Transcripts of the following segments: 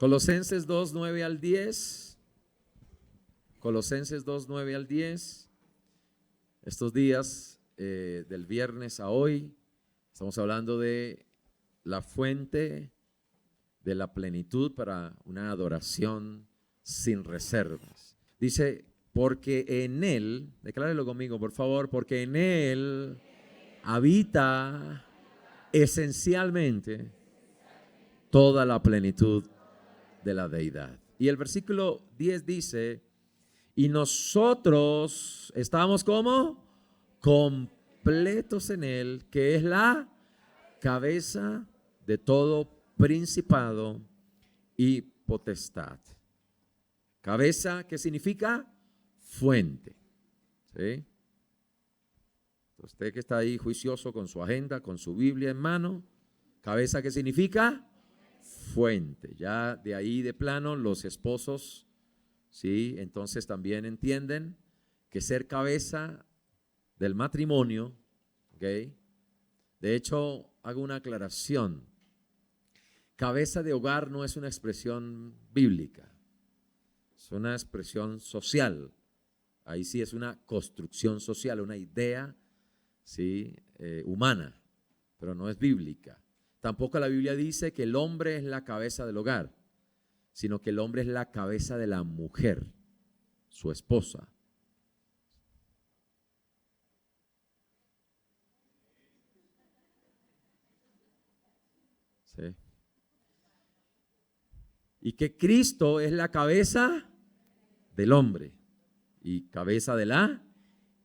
Colosenses 2, 9 al 10. Colosenses 2, 9 al 10. Estos días del viernes a hoy estamos hablando de la fuente de la plenitud para una adoración sin reservas. Dice, porque en Él, declárelo conmigo por favor, porque en Él habita esencialmente toda la plenitud de la deidad. Y el versículo 10 dice, y nosotros estamos como completos en Él, que es la cabeza de todo principado y potestad. Cabeza, ¿qué significa? Fuente. ¿Sí? Usted que está ahí juicioso con su agenda, con su Biblia en mano, cabeza, ¿qué significa? Fuente. Ya de ahí de plano los esposos, ¿sí? Entonces también entienden que ser cabeza del matrimonio, ¿ok? De hecho, hago una aclaración. Cabeza de hogar no es una expresión bíblica, es una expresión social. Ahí sí es una construcción social, una idea, ¿sí? Humana, pero no es bíblica. Tampoco la Biblia dice que el hombre es la cabeza del hogar, sino que el hombre es la cabeza de la mujer, su esposa. ¿Sí? Y que Cristo es la cabeza del hombre y cabeza de la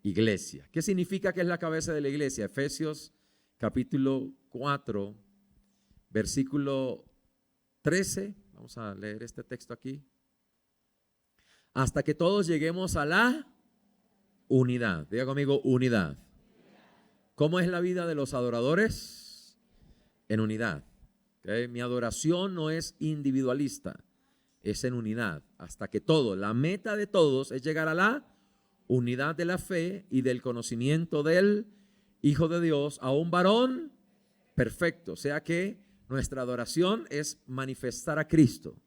iglesia. ¿Qué significa que es la cabeza de la iglesia? Efesios capítulo 4, versículo 13. Vamos a leer este texto aquí. Hasta que todos lleguemos a la unidad. Diga conmigo, unidad. ¿Cómo es la vida de los adoradores? En unidad. ¿Okay? Mi adoración no es individualista, es en unidad. Hasta que todos, la meta de todos es llegar a la unidad de la fe y del conocimiento del Hijo de Dios, a un varón perfecto. O sea que nuestra adoración es manifestar a Cristo,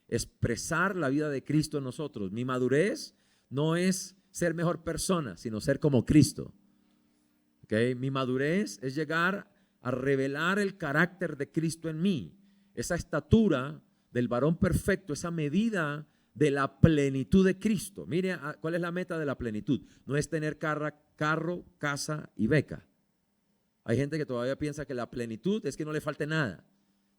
expresar la vida de Cristo en nosotros. Mi madurez no es ser mejor persona, sino ser como Cristo. ¿Okay? Mi madurez es llegar a revelar el carácter de Cristo en mí, esa estatura del varón perfecto, esa medida de la plenitud de Cristo. Mire, ¿cuál es la meta de la plenitud? No es tener carro, casa y beca. Hay gente que todavía piensa que la plenitud es que no le falte nada.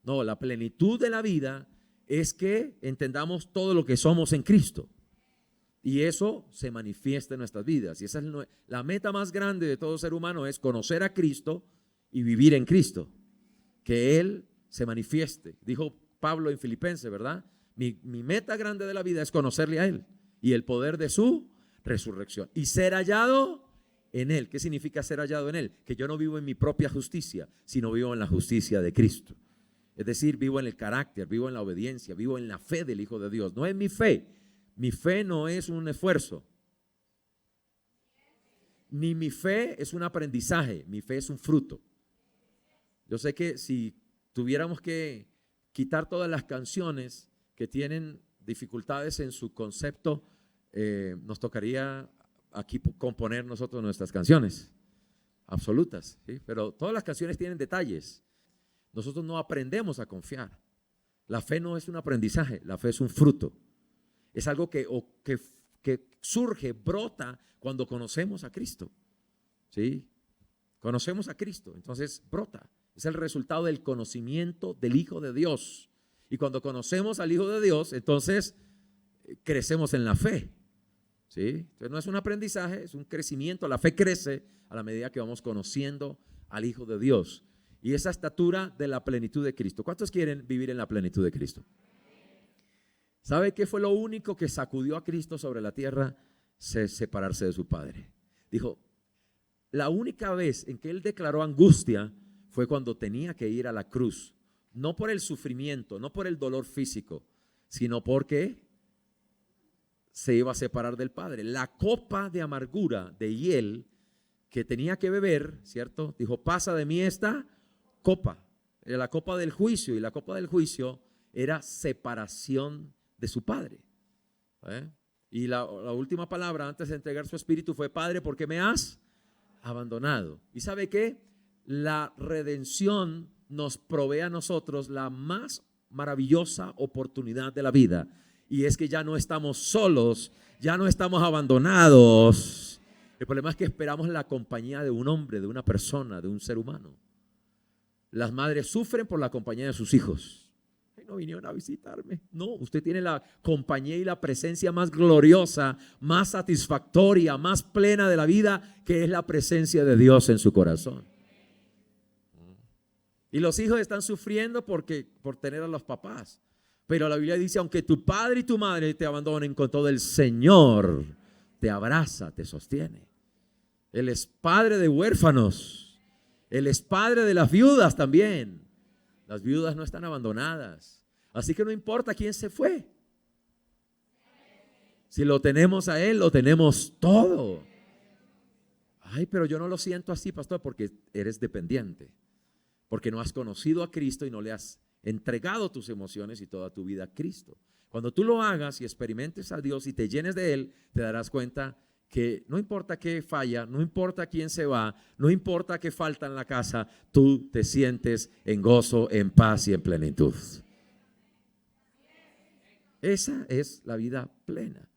No, la plenitud de la vida es que entendamos todo lo que somos en Cristo. Y eso se manifiesta en nuestras vidas. Y esa es la meta más grande de todo ser humano, es conocer a Cristo y vivir en Cristo, que Él se manifieste. Dijo Pablo en Filipenses, ¿verdad? Mi meta grande de la vida es conocerle a Él y el poder de su resurrección y ser hallado en Él. ¿Qué significa ser hallado en Él? Que yo no vivo en mi propia justicia, sino vivo en la justicia de Cristo. Es decir, vivo en el carácter, vivo en la obediencia, vivo en la fe del Hijo de Dios. No es mi fe. Mi fe no es un esfuerzo, ni mi fe es un aprendizaje, mi fe es un fruto. Yo sé que si tuviéramos que quitar todas las canciones que tienen dificultades en su concepto, nos tocaría aquí componer nosotros nuestras canciones absolutas, ¿sí? Pero todas las canciones tienen detalles. Nosotros no aprendemos a confiar. La fe no es un aprendizaje, la fe es un fruto. Es algo que surge, brota cuando conocemos a Cristo, ¿sí? Conocemos a Cristo, entonces brota. Es el resultado del conocimiento del Hijo de Dios. Y cuando conocemos al Hijo de Dios, entonces crecemos en la fe, ¿sí? Entonces no es un aprendizaje, es un crecimiento. La fe crece a la medida que vamos conociendo al Hijo de Dios. Y esa estatura de la plenitud de Cristo. ¿Cuántos quieren vivir en la plenitud de Cristo? ¿Sabe qué fue lo único que sacudió a Cristo sobre la tierra? Separarse de su Padre. Dijo, la única vez en que Él declaró angustia fue cuando tenía que ir a la cruz. No por el sufrimiento, no por el dolor físico, sino porque se iba a separar del Padre. La copa de amargura de hiel que tenía que beber, ¿cierto? Dijo, pasa de mí esta copa, la copa del juicio. Y la copa del juicio era separación de su padre. Y la última palabra antes de entregar su espíritu fue: Padre, ¿por qué me has abandonado? ¿Y sabe qué? La redención nos provee a nosotros la más maravillosa oportunidad de la vida, y es que ya no estamos solos, ya no estamos abandonados. El problema es que esperamos la compañía de un hombre, de una persona, de un ser humano. Las madres sufren por la compañía de sus hijos. Ay, no vinieron a visitarme. No, usted tiene la compañía y la presencia más gloriosa, más satisfactoria, más plena de la vida, que es la presencia de Dios en su corazón. Y los hijos están sufriendo por tener a los papás. Pero la Biblia dice: aunque tu padre y tu madre te abandonen, con todo el Señor te abraza, te sostiene. Él es padre de huérfanos. Él es padre de las viudas también. Las viudas no están abandonadas. Así que no importa quién se fue. Si lo tenemos a Él, lo tenemos todo. Ay, pero yo no lo siento así, pastor, porque eres dependiente. Porque no has conocido a Cristo y no le has entregado tus emociones y toda tu vida a Cristo. Cuando tú lo hagas y experimentes a Dios y te llenes de Él, te darás cuenta que no importa qué falla, no importa quién se va, no importa qué falta en la casa, tú te sientes en gozo, en paz y en plenitud. Esa es la vida plena.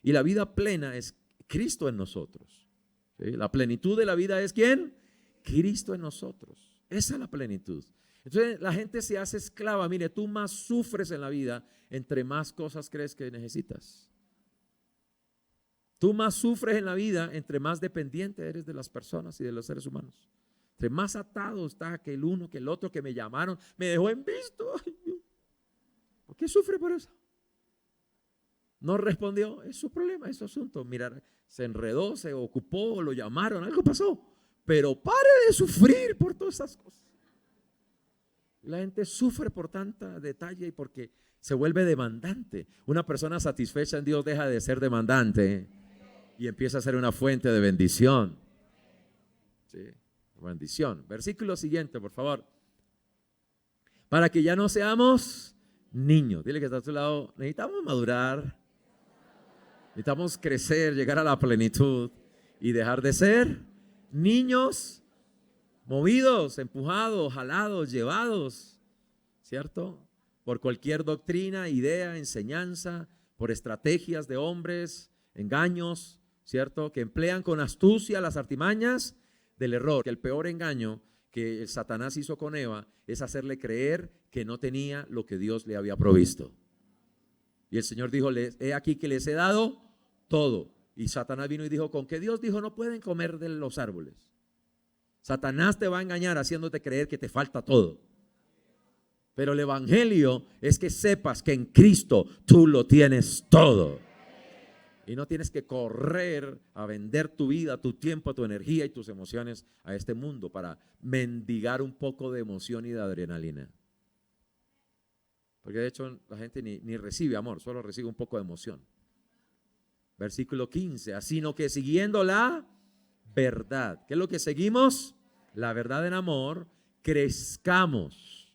Y la vida plena es Cristo en nosotros. ¿Sí? La plenitud de la vida es ¿quién? Cristo en nosotros. Esa es la plenitud. Entonces la gente se hace esclava. Mire, tú más sufres en la vida entre más cosas crees que necesitas. Tú más sufres en la vida entre más dependiente eres de las personas y de los seres humanos. Entre más atado está que el uno, que el otro, que me llamaron, me dejó en visto. Ay, Dios. ¿Por qué sufre por eso? No respondió, es su problema, es su asunto. Mirar, se enredó, se ocupó, lo llamaron, algo pasó. Pero pare de sufrir por todas esas cosas. La gente sufre por tanta detalle y porque se vuelve demandante. Una persona satisfecha en Dios deja de ser demandante y empieza a ser una fuente de bendición. Sí, bendición. Versículo siguiente, por favor. Para que ya no seamos niños. Dile que está a tu lado, necesitamos madurar. Necesitamos crecer, llegar a la plenitud y dejar de ser niños movidos, empujados, jalados, llevados, ¿cierto? Por cualquier doctrina, idea, enseñanza, por estrategias de hombres, engaños, ¿cierto? Que emplean con astucia las artimañas del error. Que el peor engaño que el Satanás hizo con Eva es hacerle creer que no tenía lo que Dios le había provisto. Y el Señor dijo: he aquí que les he dado todo. Y Satanás vino y dijo: ¿con qué Dios dijo no pueden comer de los árboles? Satanás te va a engañar haciéndote creer que te falta todo. Pero el evangelio es que sepas que en Cristo tú lo tienes todo. Y no tienes que correr a vender tu vida, tu tiempo, tu energía y tus emociones a este mundo para mendigar un poco de emoción y de adrenalina. Porque de hecho la gente ni recibe amor, solo recibe un poco de emoción. Versículo 15, sino que siguiendo la verdad. ¿Qué es lo que seguimos? La verdad en amor, crezcamos.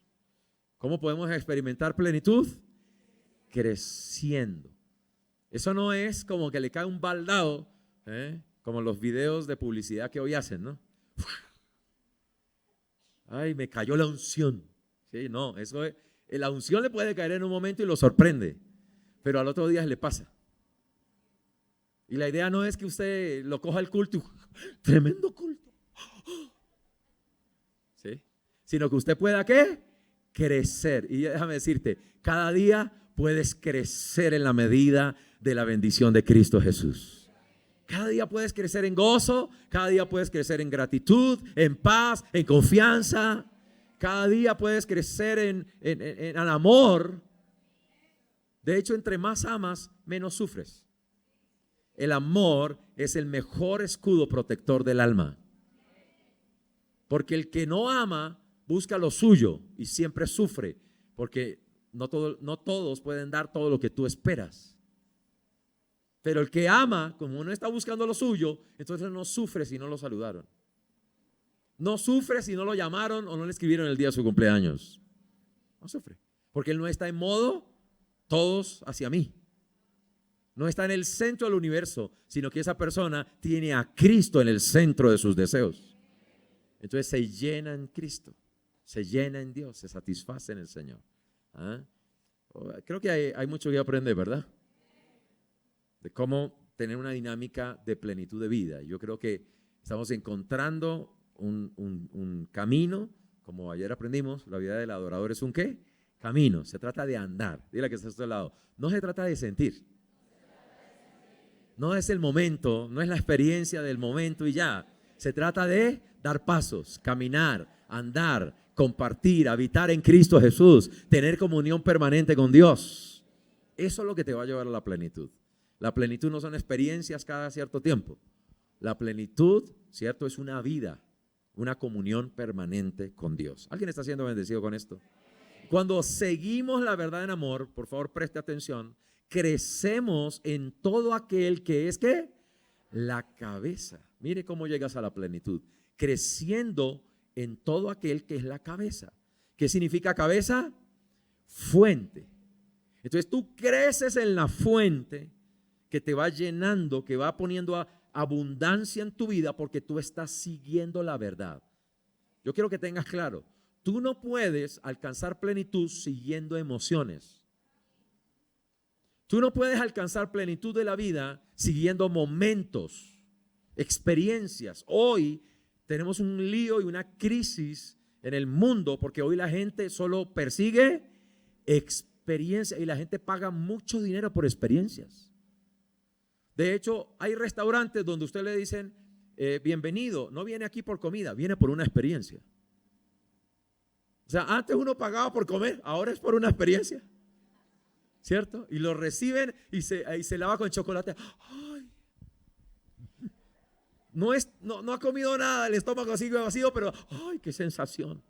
¿Cómo podemos experimentar plenitud? Creciendo. Eso no es como que le cae un baldado, como los videos de publicidad que hoy hacen, ¿no? Ay, me cayó la unción. Sí, no, eso es, la unción le puede caer en un momento y lo sorprende, pero al otro día le pasa. Y la idea no es que usted lo coja el culto, tremendo culto, ¿sí? Sino que usted pueda ¿qué? Crecer. Y déjame decirte, cada día puedes crecer en la medida de la bendición de Cristo Jesús. Cada día puedes crecer en gozo, cada día puedes crecer en gratitud, en paz, en confianza. Cada día puedes crecer en amor. De hecho, entre más amas, menos sufres. El amor es el mejor escudo protector del alma. Porque el que no ama busca lo suyo y siempre sufre, porque no todos pueden dar todo lo que tú esperas. Pero el que ama, como uno está buscando lo suyo, entonces no sufre si no lo saludaron. No sufre si no lo llamaron o no le escribieron el día de su cumpleaños. No sufre. Porque Él no está en modo todos hacia mí. No está en el centro del universo, sino que esa persona tiene a Cristo en el centro de sus deseos. Entonces se llena en Cristo, se llena en Dios, se satisface en el Señor. ¿Ah? Creo que hay mucho que aprender, ¿verdad? De cómo tener una dinámica de plenitud de vida. Yo creo que estamos encontrando un camino, como ayer aprendimos, la vida del adorador es un ¿qué? Camino. Se trata de andar. Dile que está a este lado. No se trata de sentir. No es el momento, no es la experiencia del momento y ya. Se trata de dar pasos, caminar, andar, compartir, habitar en Cristo Jesús, tener comunión permanente con Dios. Eso es lo que te va a llevar a la plenitud. La plenitud no son experiencias cada cierto tiempo. La plenitud, ¿cierto? Es una vida, una comunión permanente con Dios. ¿Alguien está siendo bendecido con esto? Cuando seguimos la verdad en amor, por favor preste atención, crecemos en todo aquel que es ¿qué? La cabeza. Mire cómo llegas a la plenitud. Creciendo en todo aquel que es la cabeza. ¿Qué significa cabeza? Fuente. Entonces tú creces en la fuente que te va llenando, que va poniendo abundancia en tu vida porque tú estás siguiendo la verdad. Yo quiero que tengas claro, tú no puedes alcanzar plenitud siguiendo emociones. Tú no puedes alcanzar plenitud de la vida siguiendo momentos, experiencias. Hoy tenemos un lío y una crisis en el mundo porque hoy la gente solo persigue experiencias y la gente paga mucho dinero por experiencias. De hecho, hay restaurantes donde usted le dicen, bienvenido, no viene aquí por comida, viene por una experiencia. O sea, antes uno pagaba por comer, ahora es por una experiencia. ¿Cierto? Y lo reciben y se lava con chocolate. Ay. No ha comido nada, el estómago sigue vacío, pero ¡ay, qué sensación!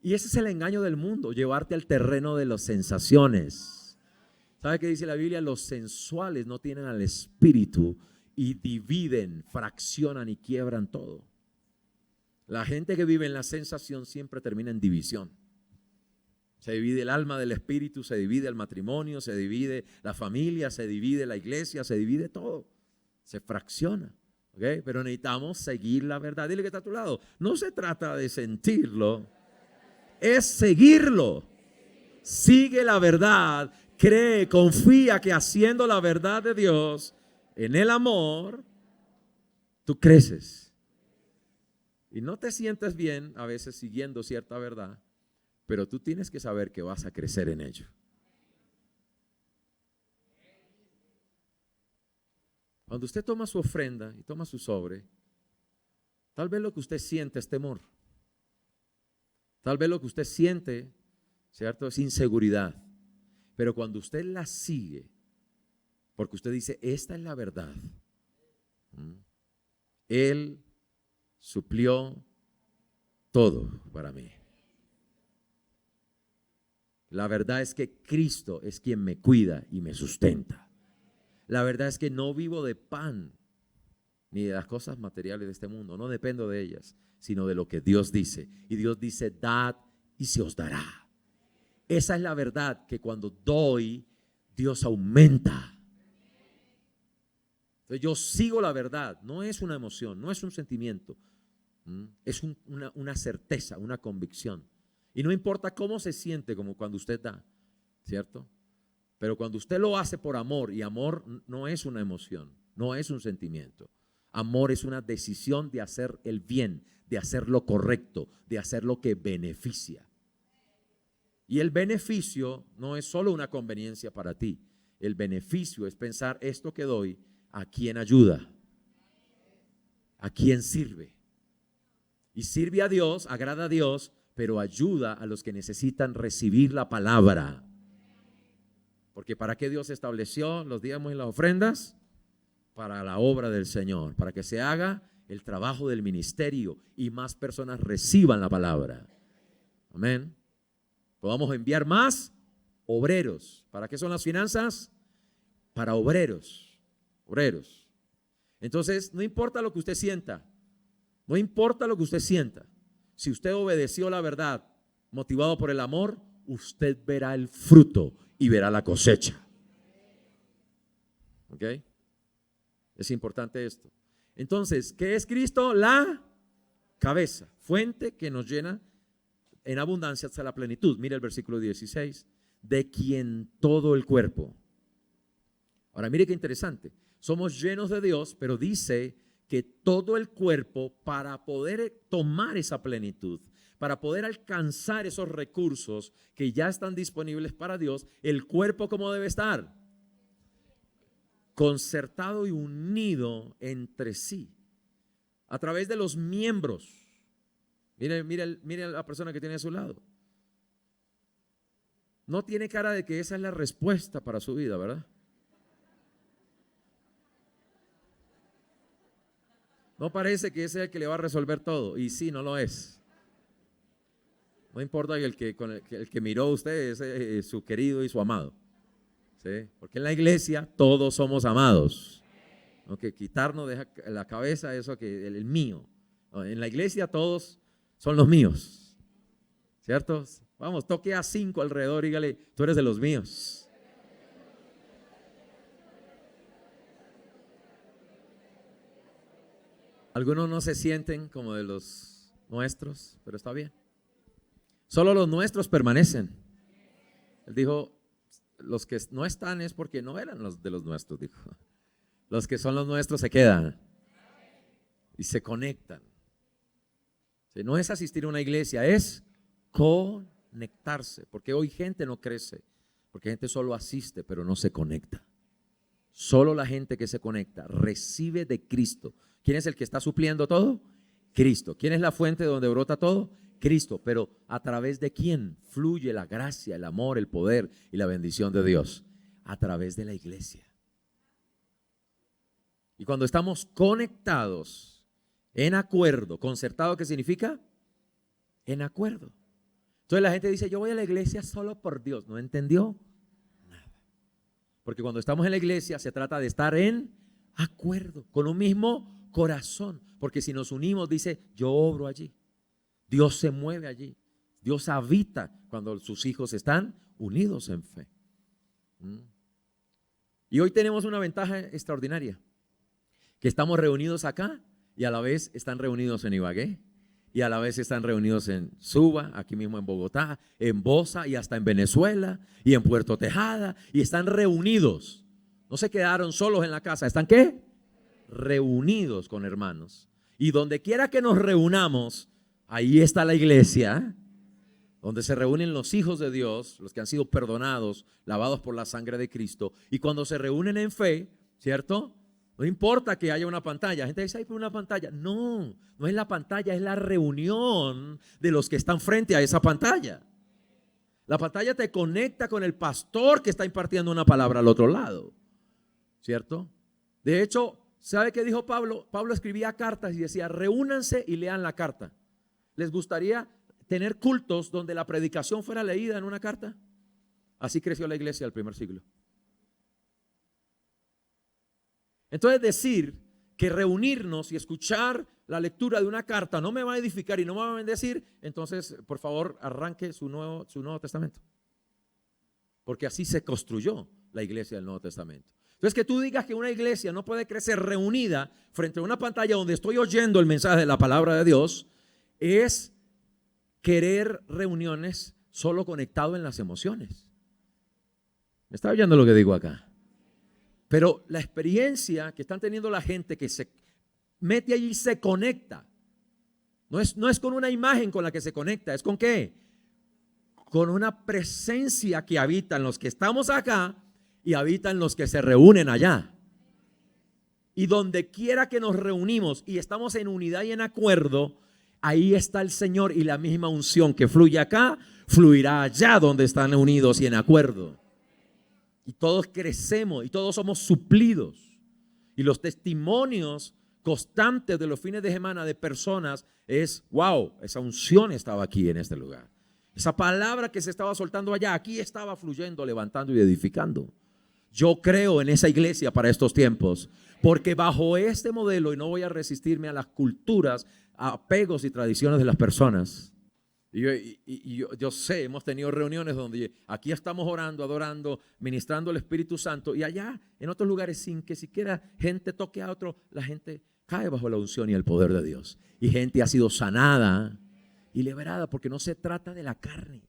Y ese es el engaño del mundo, llevarte al terreno de las sensaciones. ¿Sabe qué dice la Biblia? Los sensuales no tienen al espíritu y dividen, fraccionan y quiebran todo. La gente que vive en la sensación siempre termina en división. Se divide el alma del espíritu, se divide el matrimonio, se divide la familia, se divide la iglesia, se divide todo. Se fracciona. ¿Okay? Pero necesitamos seguir la verdad. Dile que está a tu lado. No se trata de sentirlo, es seguirlo. Sigue la verdad, cree, confía que haciendo la verdad de Dios en el amor, tú creces. Y no te sientes bien a veces siguiendo cierta verdad, pero tú tienes que saber que vas a crecer en ello. Cuando usted toma su ofrenda y toma su sobre, tal vez lo que usted siente es temor. Tal vez lo que usted siente, ¿cierto?, es inseguridad. Pero cuando usted la sigue, porque usted dice, esta es la verdad. Él suplió todo para mí. La verdad es que Cristo es quien me cuida y me sustenta. La verdad es que no vivo de pan ni de las cosas materiales de este mundo. No dependo de ellas, sino de lo que Dios dice. Y Dios dice, dad y se os dará. Esa es la verdad, que cuando doy, Dios aumenta. Entonces yo sigo la verdad. No es una emoción, no es un sentimiento. Es una certeza, una convicción. Y no importa cómo se siente, como cuando usted da, ¿cierto? Pero cuando usted lo hace por amor, y amor no es una emoción, no es un sentimiento. Amor es una decisión de hacer el bien, de hacer lo correcto, de hacer lo que beneficia. Y el beneficio no es solo una conveniencia para ti. El beneficio es pensar, esto que doy, ¿a quién ayuda? ¿A quién sirve? Y sirve a Dios, agrada a Dios, pero ayuda a los que necesitan recibir la palabra. Porque ¿para qué Dios estableció los diezmos y las ofrendas? Para la obra del Señor, para que se haga el trabajo del ministerio y más personas reciban la palabra. Amén. Podamos enviar más obreros. ¿Para qué son las finanzas? Para obreros. Obreros. Entonces, no importa lo que usted sienta. No importa lo que usted sienta. Si usted obedeció la verdad, motivado por el amor, usted verá el fruto y verá la cosecha. ¿Ok? Es importante esto. Entonces, ¿qué es Cristo? La cabeza, fuente que nos llena en abundancia hasta la plenitud. Mira el versículo 16, de quien todo el cuerpo. Ahora mire qué interesante, somos llenos de Dios, pero dice que todo el cuerpo, para poder tomar esa plenitud, para poder alcanzar esos recursos que ya están disponibles para Dios, el cuerpo ¿cómo debe estar? Concertado y unido entre sí, a través de los miembros. Mire a la persona que tiene a su lado. No tiene cara de que esa es la respuesta para su vida, ¿verdad? No parece que ese es el que le va a resolver todo. Y sí, no lo es. No importa que el que miró a usted es su querido y su amado. ¿Sí? Porque en la iglesia todos somos amados. Okay, quitarnos de la cabeza eso que el mío. No, en la iglesia todos son los míos. ¿Cierto? Vamos, toque a 5 alrededor y dígale, tú eres de los míos. Algunos no se sienten como de los nuestros, pero está bien. Solo los nuestros permanecen. Él dijo, los que no están es porque no eran los de los nuestros, dijo. Los que son los nuestros se quedan y se conectan. No es asistir a una iglesia, es conectarse. Porque hoy gente no crece, porque gente solo asiste, pero no se conecta. Solo la gente que se conecta recibe de Cristo. ¿Quién es el que está supliendo todo? Cristo. ¿Quién es la fuente donde brota todo? Cristo. Pero ¿a través de quién fluye la gracia, el amor, el poder y la bendición de Dios? A través de la iglesia. Y cuando estamos conectados, en acuerdo, concertado, ¿qué significa? En acuerdo. Entonces la gente dice, yo voy a la iglesia solo por Dios. ¿No entendió? Nada. Porque cuando estamos en la iglesia se trata de estar en acuerdo, con un mismo corazón. Porque si nos unimos, dice, yo obro allí. Dios se mueve allí. Dios habita cuando sus hijos están unidos en fe. Y hoy tenemos una ventaja extraordinaria. Que estamos reunidos acá y a la vez están reunidos en Ibagué y a la vez están reunidos en Suba, aquí mismo en Bogotá, en Bosa y hasta en Venezuela y en Puerto Tejada y están reunidos. No se quedaron solos en la casa, ¿están qué? Reunidos con hermanos. Y donde quiera que nos reunamos, ahí está la iglesia, donde se reúnen los hijos de Dios, los que han sido perdonados, lavados por la sangre de Cristo. Y cuando se reúnen en fe, ¿cierto? No importa que haya una pantalla. La gente dice, hay una pantalla. No, no es la pantalla, es la reunión de los que están frente a esa pantalla. La pantalla te conecta con el pastor que está impartiendo una palabra al otro lado, ¿cierto? De hecho, ¿sabe qué dijo Pablo? Pablo escribía cartas y decía, reúnanse y lean la carta. ¿Les gustaría tener cultos donde la predicación fuera leída en una carta? Así creció la iglesia del primer siglo. Entonces decir que reunirnos y escuchar la lectura de una carta no me va a edificar y no me va a bendecir, entonces por favor arranque su Nuevo Testamento. Porque así se construyó la iglesia del Nuevo Testamento. Entonces que tú digas que una iglesia no puede crecer reunida frente a una pantalla donde estoy oyendo el mensaje de la palabra de Dios, es querer reuniones solo conectado en las emociones. ¿Me está oyendo lo que digo acá? Pero la experiencia que están teniendo la gente que se mete allí y se conecta, no es con una imagen con la que se conecta, es con ¿qué? Con una presencia que habita en los que estamos acá y habita en los que se reúnen allá. Y donde quiera que nos reunimos y estamos en unidad y en acuerdo, ahí está el Señor y la misma unción que fluye acá, fluirá allá donde están unidos y en acuerdo. Y todos crecemos y todos somos suplidos. Y los testimonios constantes de los fines de semana de personas es, wow, esa unción estaba aquí en este lugar. Esa palabra que se estaba soltando allá, aquí estaba fluyendo, levantando y edificando. Yo creo en esa iglesia para estos tiempos, porque bajo este modelo, y no voy a resistirme a las culturas, a apegos y tradiciones de las personas, Yo sé, hemos tenido reuniones donde aquí estamos orando, adorando, ministrando el Espíritu Santo, y allá en otros lugares sin que siquiera gente toque a otro, la gente cae bajo la unción y el poder de Dios. Y gente ha sido sanada y liberada porque no se trata de la carne.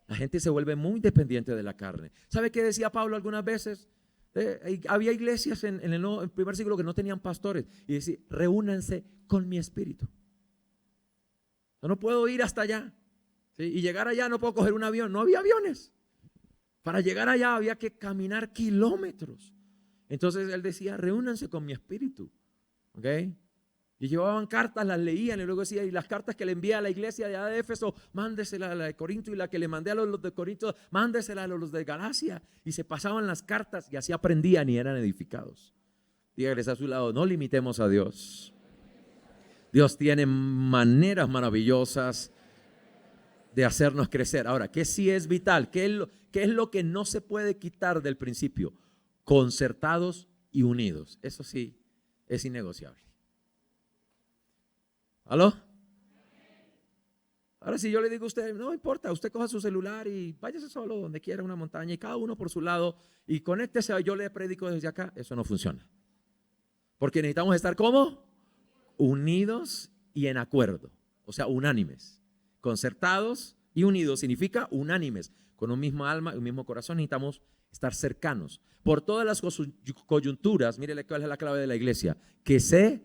La gente se vuelve muy dependiente de la carne. ¿Sabe qué decía Pablo algunas veces? Había iglesias en el primer siglo que no tenían pastores y decía, reúnanse con mi espíritu. Yo no puedo ir hasta allá, ¿sí? Y llegar allá no puedo coger un avión. No había aviones. Para llegar allá había que caminar kilómetros. Entonces él decía, reúnanse con mi espíritu. ¿Ok? Y llevaban cartas, las leían y luego decía, y las cartas que le envía a la iglesia de allá de Éfeso, mándesela a la de Corinto, y la que le mandé a los de Corinto, mándesela a los de Galacia. Y se pasaban las cartas y así aprendían y eran edificados. Dígales a su lado, no limitemos a Dios. Dios tiene maneras maravillosas de hacernos crecer. Ahora, ¿qué sí es vital? ¿Qué es lo que no se puede quitar del principio? Concertados y unidos. Eso sí es innegociable. ¿Aló? Ahora si yo le digo a usted, no importa, usted coja su celular y váyase solo donde quiera, una montaña, y cada uno por su lado, y conéctese, yo le predico desde acá, eso no funciona. Porque necesitamos estar ¿cómo? Unidos y en acuerdo, o sea, unánimes. Concertados y unidos significa unánimes, con un mismo alma y un mismo corazón. Necesitamos estar cercanos por todas las coyunturas. Mírele cuál es la clave de la iglesia, que se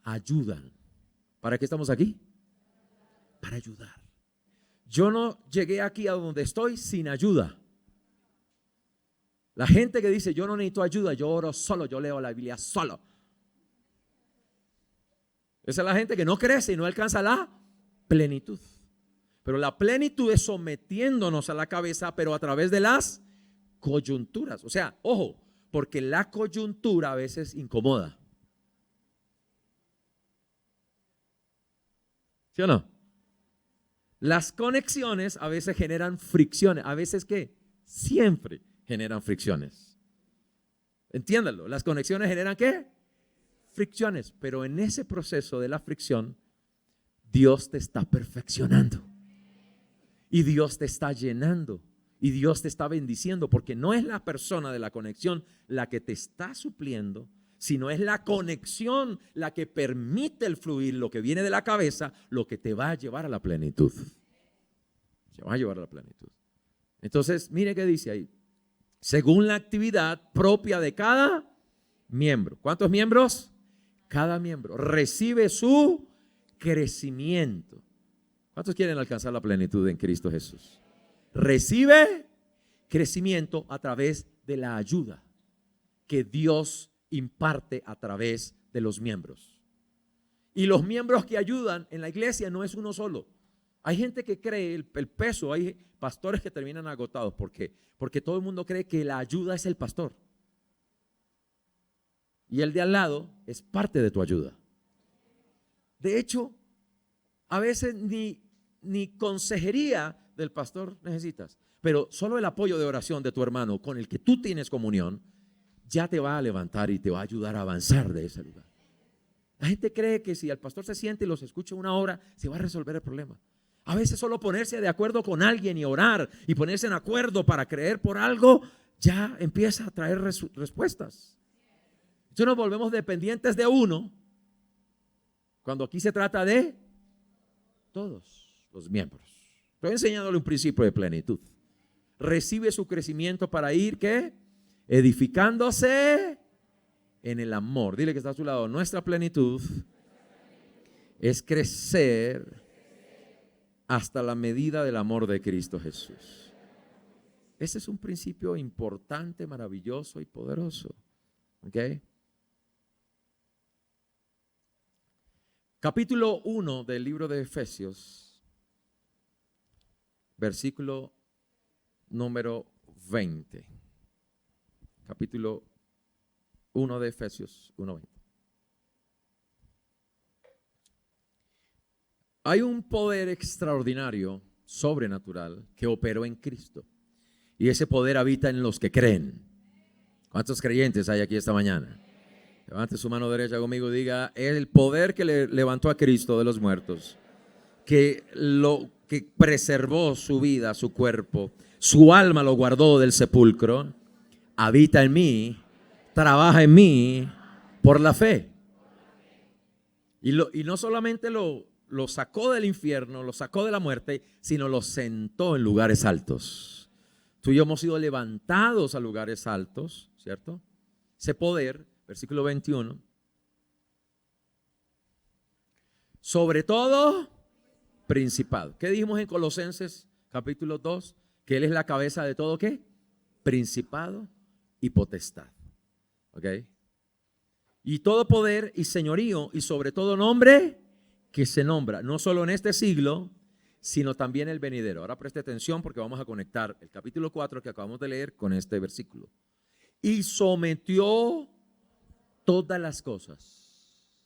ayudan. ¿Para qué estamos aquí? Para ayudar. Yo no llegué aquí a donde estoy sin ayuda. La gente que dice yo no necesito ayuda, yo oro solo, yo leo la Biblia solo, esa es la gente que no crece y no alcanza la plenitud. Pero la plenitud es sometiéndonos a la cabeza, pero a través de las coyunturas. O sea, ojo, porque la coyuntura a veces incomoda. ¿Sí o no? Las conexiones a veces generan fricciones. A veces, ¿qué? Siempre generan fricciones. Entiéndalo, las conexiones generan ¿qué? Fricciones, pero en ese proceso de la fricción, Dios te está perfeccionando y Dios te está llenando y Dios te está bendiciendo, porque no es la persona de la conexión la que te está supliendo, sino es la conexión la que permite el fluir, lo que viene de la cabeza, lo que te va a llevar a la plenitud. Te va a llevar a la plenitud. Entonces, mire qué dice ahí. Según la actividad propia de cada miembro. ¿Cuántos miembros? Cada miembro recibe su crecimiento. ¿Cuántos quieren alcanzar la plenitud en Cristo Jesús? Recibe crecimiento a través de la ayuda que Dios imparte a través de los miembros. Y los miembros que ayudan en la iglesia no es uno solo. Hay gente que cree el peso, hay pastores que terminan agotados. ¿Por qué? Porque todo el mundo cree que la ayuda es el pastor. Y el de al lado es parte de tu ayuda. De hecho, a veces ni consejería del pastor necesitas, pero solo el apoyo de oración de tu hermano con el que tú tienes comunión ya te va a levantar y te va a ayudar a avanzar de ese lugar. La gente cree que si el pastor se siente y los escucha una hora, se va a resolver el problema. A veces solo ponerse de acuerdo con alguien y orar y ponerse en acuerdo para creer por algo ya empieza a traer respuestas. Entonces nos volvemos dependientes de uno, cuando aquí se trata de todos los miembros. Estoy enseñándole un principio de plenitud. Recibe su crecimiento para ir, ¿qué? Edificándose en el amor. Dile que está a su lado. Nuestra plenitud es crecer hasta la medida del amor de Cristo Jesús. Ese es un principio importante, maravilloso y poderoso. ¿Ok? Capítulo 1 del libro de Efesios, versículo número 20. Capítulo 1 de Efesios 1:20. Hay un poder extraordinario, sobrenatural, que operó en Cristo. Y ese poder habita en los que creen. ¿Cuántos creyentes hay aquí esta mañana? Levante su mano derecha conmigo y diga: el poder que le levantó a Cristo de los muertos, que que preservó su vida, su cuerpo, su alma lo guardó del sepulcro, habita en mí, trabaja en mí por la fe. Y no solamente lo sacó del infierno, lo sacó de la muerte, sino lo sentó en lugares altos. Tú y yo hemos sido levantados a lugares altos, ¿cierto? Ese poder, versículo 21. Sobre todo, principado. ¿Qué dijimos en Colosenses capítulo 2? Que Él es la cabeza de todo, ¿qué? Principado y potestad. ¿Ok? Y todo poder y señorío y sobre todo nombre que se nombra, no solo en este siglo, sino también el venidero. Ahora preste atención porque vamos a conectar el capítulo 4 que acabamos de leer con este versículo. Y sometió todas las cosas.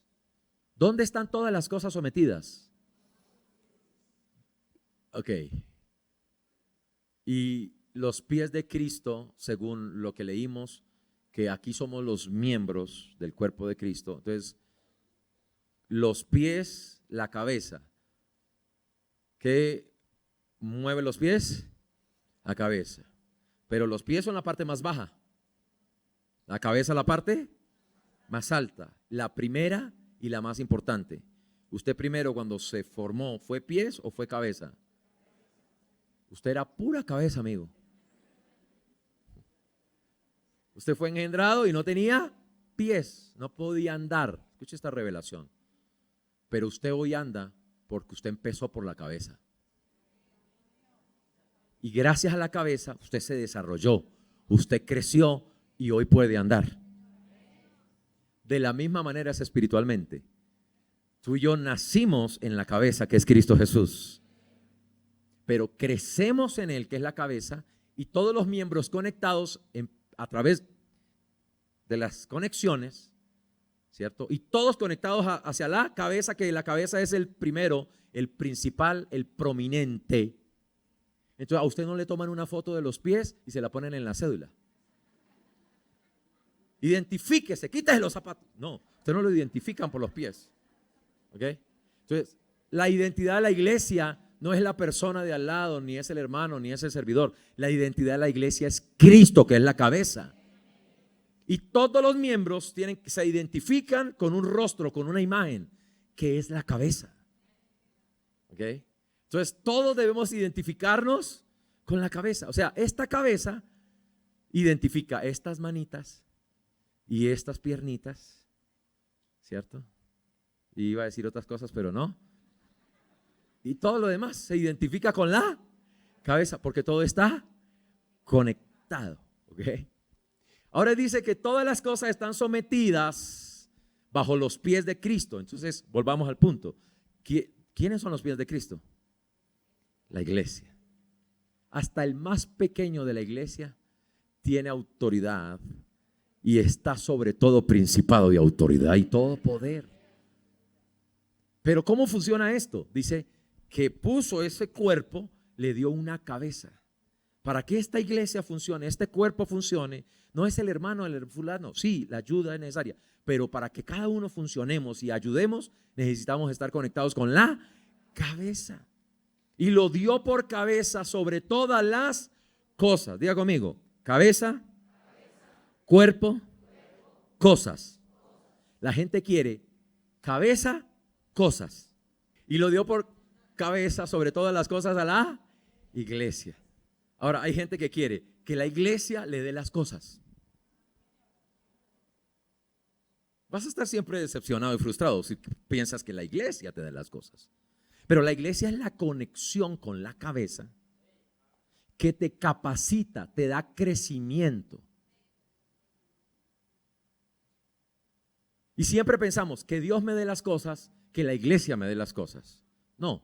¿Dónde están todas las cosas sometidas? Ok. Y los pies de Cristo, según lo que leímos, que aquí somos los miembros del cuerpo de Cristo. Entonces, los pies, la cabeza. ¿Qué mueve los pies? La cabeza. Pero los pies son la parte más baja. La cabeza la parte más alta. La primera y la más importante. Usted primero cuando se formó, ¿fue pies o fue cabeza? Usted era pura cabeza, amigo. Usted fue engendrado y no tenía pies, no podía andar. Escuche esta revelación. Pero usted hoy anda porque usted empezó por la cabeza. Y gracias a la cabeza usted se desarrolló, usted creció y hoy puede andar. De la misma manera es espiritualmente. Tú y yo nacimos en la cabeza que es Cristo Jesús. Pero crecemos en Él que es la cabeza y todos los miembros conectados a través de las conexiones, ¿cierto? Y todos conectados hacia la cabeza, que la cabeza es el primero, el principal, el prominente. Entonces a usted no le toman una foto de los pies y se la ponen en la cédula. Identifíquese, quítese los zapatos. No, usted no lo identifican por los pies. ¿Ok? Entonces, la identidad de la iglesia no es la persona de al lado, ni es el hermano, ni es el servidor. La identidad de la iglesia es Cristo, que es la cabeza. Y todos los miembros se identifican con un rostro, con una imagen, que es la cabeza. ¿Ok? Entonces, todos debemos identificarnos con la cabeza. O sea, esta cabeza identifica estas manitas y estas piernitas, ¿cierto? Y iba a decir otras cosas, pero no. Y todo lo demás se identifica con la cabeza, porque todo está conectado. ¿Ok? Ahora dice que todas las cosas están sometidas bajo los pies de Cristo. Entonces, volvamos al punto. ¿Quiénes son los pies de Cristo? La iglesia. Hasta el más pequeño de la iglesia tiene autoridad y está sobre todo principado y autoridad y todo poder. Pero ¿cómo funciona esto? Dice que puso ese cuerpo, le dio una cabeza. Para que esta iglesia funcione, este cuerpo funcione, no es el hermano, el fulano, sí, la ayuda es necesaria, pero para que cada uno funcionemos y ayudemos, necesitamos estar conectados con la cabeza. Y lo dio por cabeza sobre todas las cosas. Diga conmigo, cabeza, cuerpo, cosas. La gente quiere cabeza, cosas. Y lo dio por cabeza sobre todas las cosas a la iglesia. Ahora, hay gente que quiere que la iglesia le dé las cosas. Vas a estar siempre decepcionado y frustrado si piensas que la iglesia te da las cosas. Pero la iglesia es la conexión con la cabeza que te capacita, te da crecimiento. Y siempre pensamos que Dios me dé las cosas, que la iglesia me dé las cosas. No,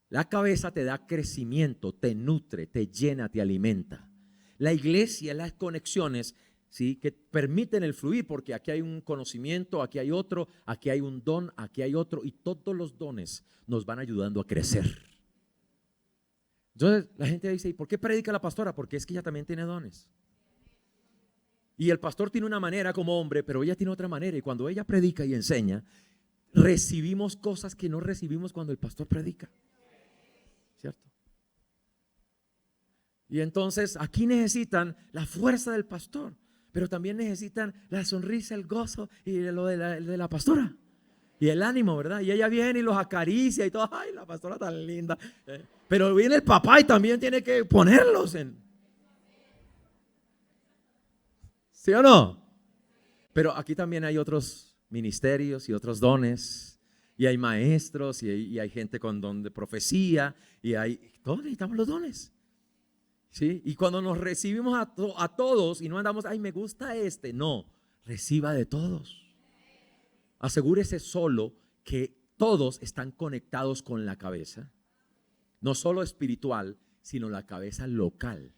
la cabeza te da crecimiento, te nutre, te llena, te alimenta. La iglesia, las conexiones, ¿sí?, que permiten el fluir, porque aquí hay un conocimiento, aquí hay otro, aquí hay un don, aquí hay otro, y todos los dones nos van ayudando a crecer. Entonces la gente dice, ¿y por qué predica la pastora? Porque es que ella también tiene dones. Y el pastor tiene una manera como hombre, pero ella tiene otra manera, y cuando ella predica y enseña, recibimos cosas que no recibimos cuando el pastor predica, ¿cierto? Y entonces aquí necesitan la fuerza del pastor, pero también necesitan la sonrisa, el gozo y lo de la pastora. Y el ánimo, ¿verdad? Y ella viene y los acaricia y todo. Ay, la pastora tan linda. Pero viene el papá y también tiene que ponerlos en. ¿Sí o no? Pero aquí también hay otros ministerios y otros dones. Y hay maestros y hay gente con don de profecía. Y todos necesitamos los dones. ¿Sí? Y cuando nos recibimos a todos y no andamos, ay, me gusta este. No, reciba de todos. Asegúrese solo que todos están conectados con la cabeza, no solo espiritual, sino la cabeza local.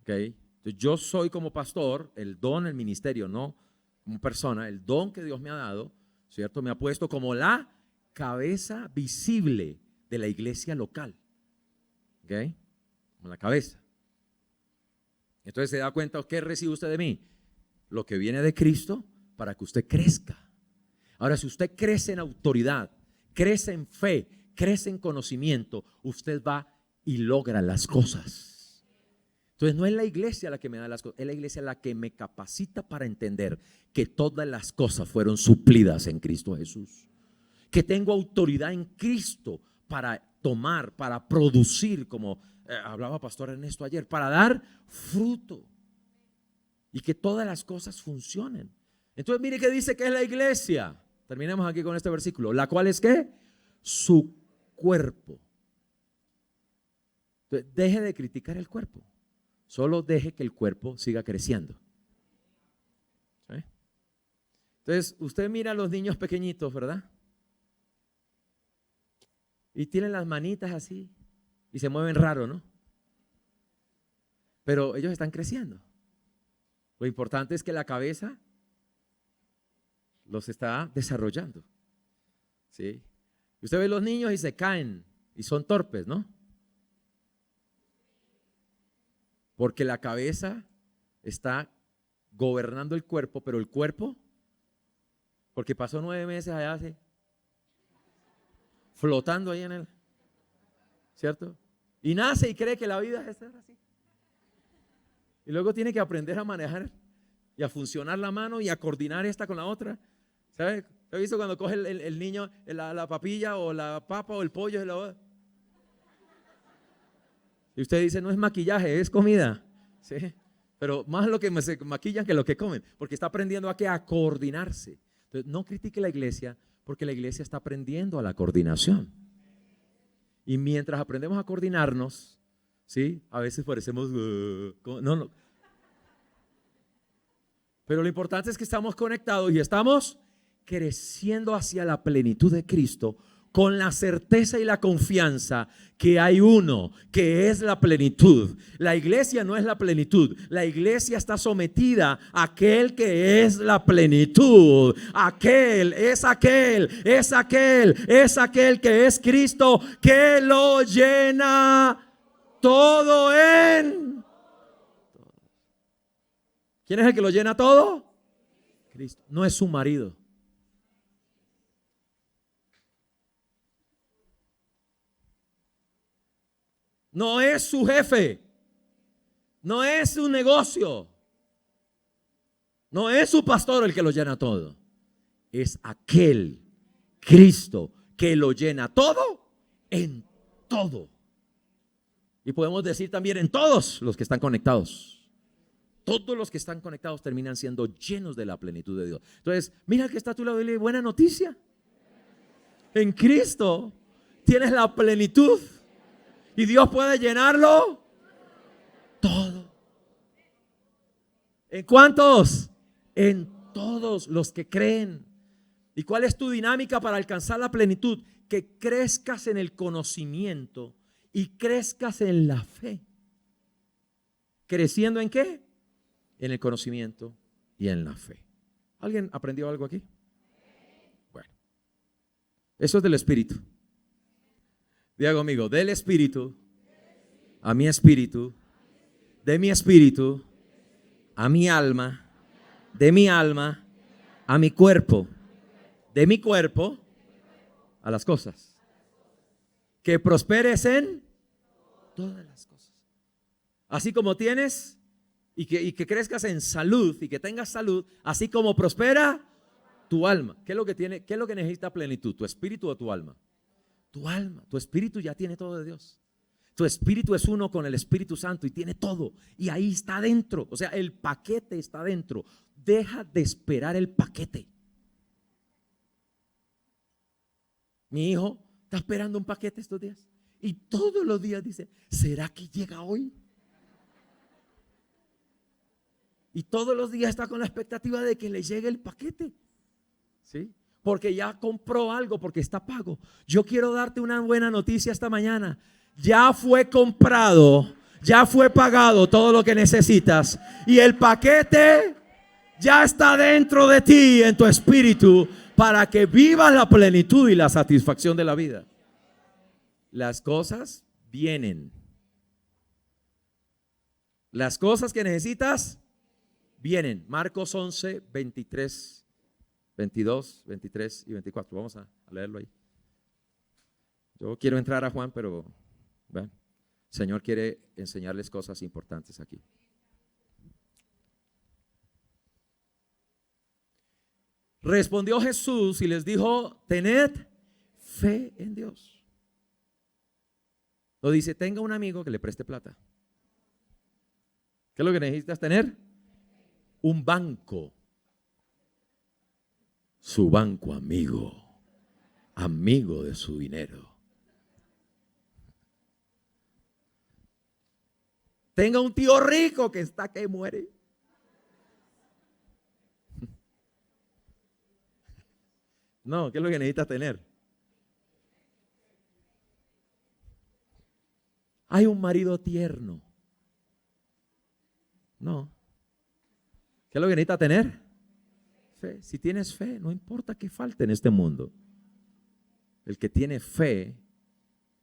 ¿Ok? Entonces, yo soy como pastor, el don, el ministerio, no como persona, el don que Dios me ha dado, ¿cierto? Me ha puesto como la cabeza visible de la iglesia local. ¿Ok? Como la cabeza. Entonces se da cuenta, ¿qué recibe usted de mí? Lo que viene de Cristo, para que usted crezca. Ahora, si usted crece en autoridad, crece en fe, crece en conocimiento, usted va y logra las cosas. Entonces no es la iglesia la que me da las cosas, es la iglesia la que me capacita para entender que todas las cosas fueron suplidas en Cristo Jesús. Que tengo autoridad en Cristo para tomar, para producir, como hablaba Pastor Ernesto ayer, para dar fruto. Y que todas las cosas funcionen. Entonces mire qué dice que es la iglesia. Terminemos aquí con este versículo. La cual es ¿qué? Su cuerpo. Entonces, deje de criticar el cuerpo. Solo deje que el cuerpo siga creciendo. ¿Sí? Entonces usted mira a los niños pequeñitos, ¿verdad? Y tienen las manitas así y se mueven raro, ¿no? Pero ellos están creciendo. Lo importante es que la cabeza los está desarrollando. ¿Sí? Usted ve los niños y se caen y son torpes, ¿no? Porque la cabeza está gobernando el cuerpo, pero el cuerpo, porque pasó 9 meses allá así, flotando ahí en él, ¿cierto? Y nace y cree que la vida es así. Y luego tiene que aprender a manejar y a funcionar la mano y a coordinar esta con la otra. ¿Sabe? ¿Has visto cuando coge el niño la papilla o la papa o el pollo? Y usted dice, no es maquillaje, es comida. ¿Sí? Pero más lo que se maquillan que lo que comen, porque está aprendiendo a coordinarse. Entonces, no critique la iglesia, porque la iglesia está aprendiendo a la coordinación. Y mientras aprendemos a coordinarnos, ¿sí? A veces parecemos, no. Pero lo importante es que estamos conectados y estamos creciendo hacia la plenitud de Cristo, con la certeza y la confianza que hay uno, que es la plenitud. La iglesia no es la plenitud, la iglesia está sometida a aquel que es la plenitud. Aquel que es Cristo, que lo llena todo en. ¿Quién es el que lo llena todo? Cristo. No es su marido. No es su jefe, no es su negocio, no es su pastor el que lo llena todo. Es aquel Cristo que lo llena todo en todo. Y podemos decir también en todos los que están conectados. Todos los que están conectados terminan siendo llenos de la plenitud de Dios. Entonces, mira que está a tu lado y le dice, buena noticia. En Cristo tienes la plenitud. Y Dios puede llenarlo todo. ¿En cuántos? En todos los que creen. ¿Y cuál es tu dinámica para alcanzar la plenitud? Que crezcas en el conocimiento y crezcas en la fe. ¿Creciendo en qué? En el conocimiento y en la fe. ¿Alguien aprendió algo aquí? Bueno, eso es del Espíritu. Diga conmigo, del Espíritu a mi espíritu, de mi espíritu a mi alma, de mi alma a mi cuerpo, de mi cuerpo a las cosas. Que prosperes en todas las cosas. Así como tienes y que crezcas en salud y que tengas salud, así como prospera tu alma. ¿Qué es lo que necesita plenitud? ¿Tu espíritu o tu alma? Tu alma, tu espíritu ya tiene todo de Dios. Tu espíritu es uno con el Espíritu Santo y tiene todo. Y ahí está dentro. O sea, el paquete está dentro. Deja de esperar el paquete. Mi hijo está esperando un paquete estos días. Y todos los días dice, ¿será que llega hoy? Y todos los días está con la expectativa de que le llegue el paquete. ¿Sí? Porque ya compró algo, porque está pago. Yo quiero darte una buena noticia esta mañana. Ya fue comprado, ya fue pagado todo lo que necesitas. Y el paquete ya está dentro de ti, en tu espíritu, para que vivas la plenitud y la satisfacción de la vida. Las cosas vienen. Las cosas que necesitas vienen. Marcos 11, 23, 22, 23 y 24. Vamos a leerlo ahí. Yo quiero entrar a Juan, pero ¿ven? El Señor quiere enseñarles cosas importantes aquí. Respondió Jesús y les dijo, tened fe en Dios. Lo dice, tenga un amigo que le preste plata. ¿Qué es lo que necesitas tener? Un banco. Su banco amigo. Amigo de su dinero. Tenga un tío rico que está que muere. No, ¿qué es lo que necesitas tener? Hay un marido tierno. No. ¿Qué es lo que necesitas tener? Fe. Si tienes fe, no importa qué falte en este mundo. El que tiene fe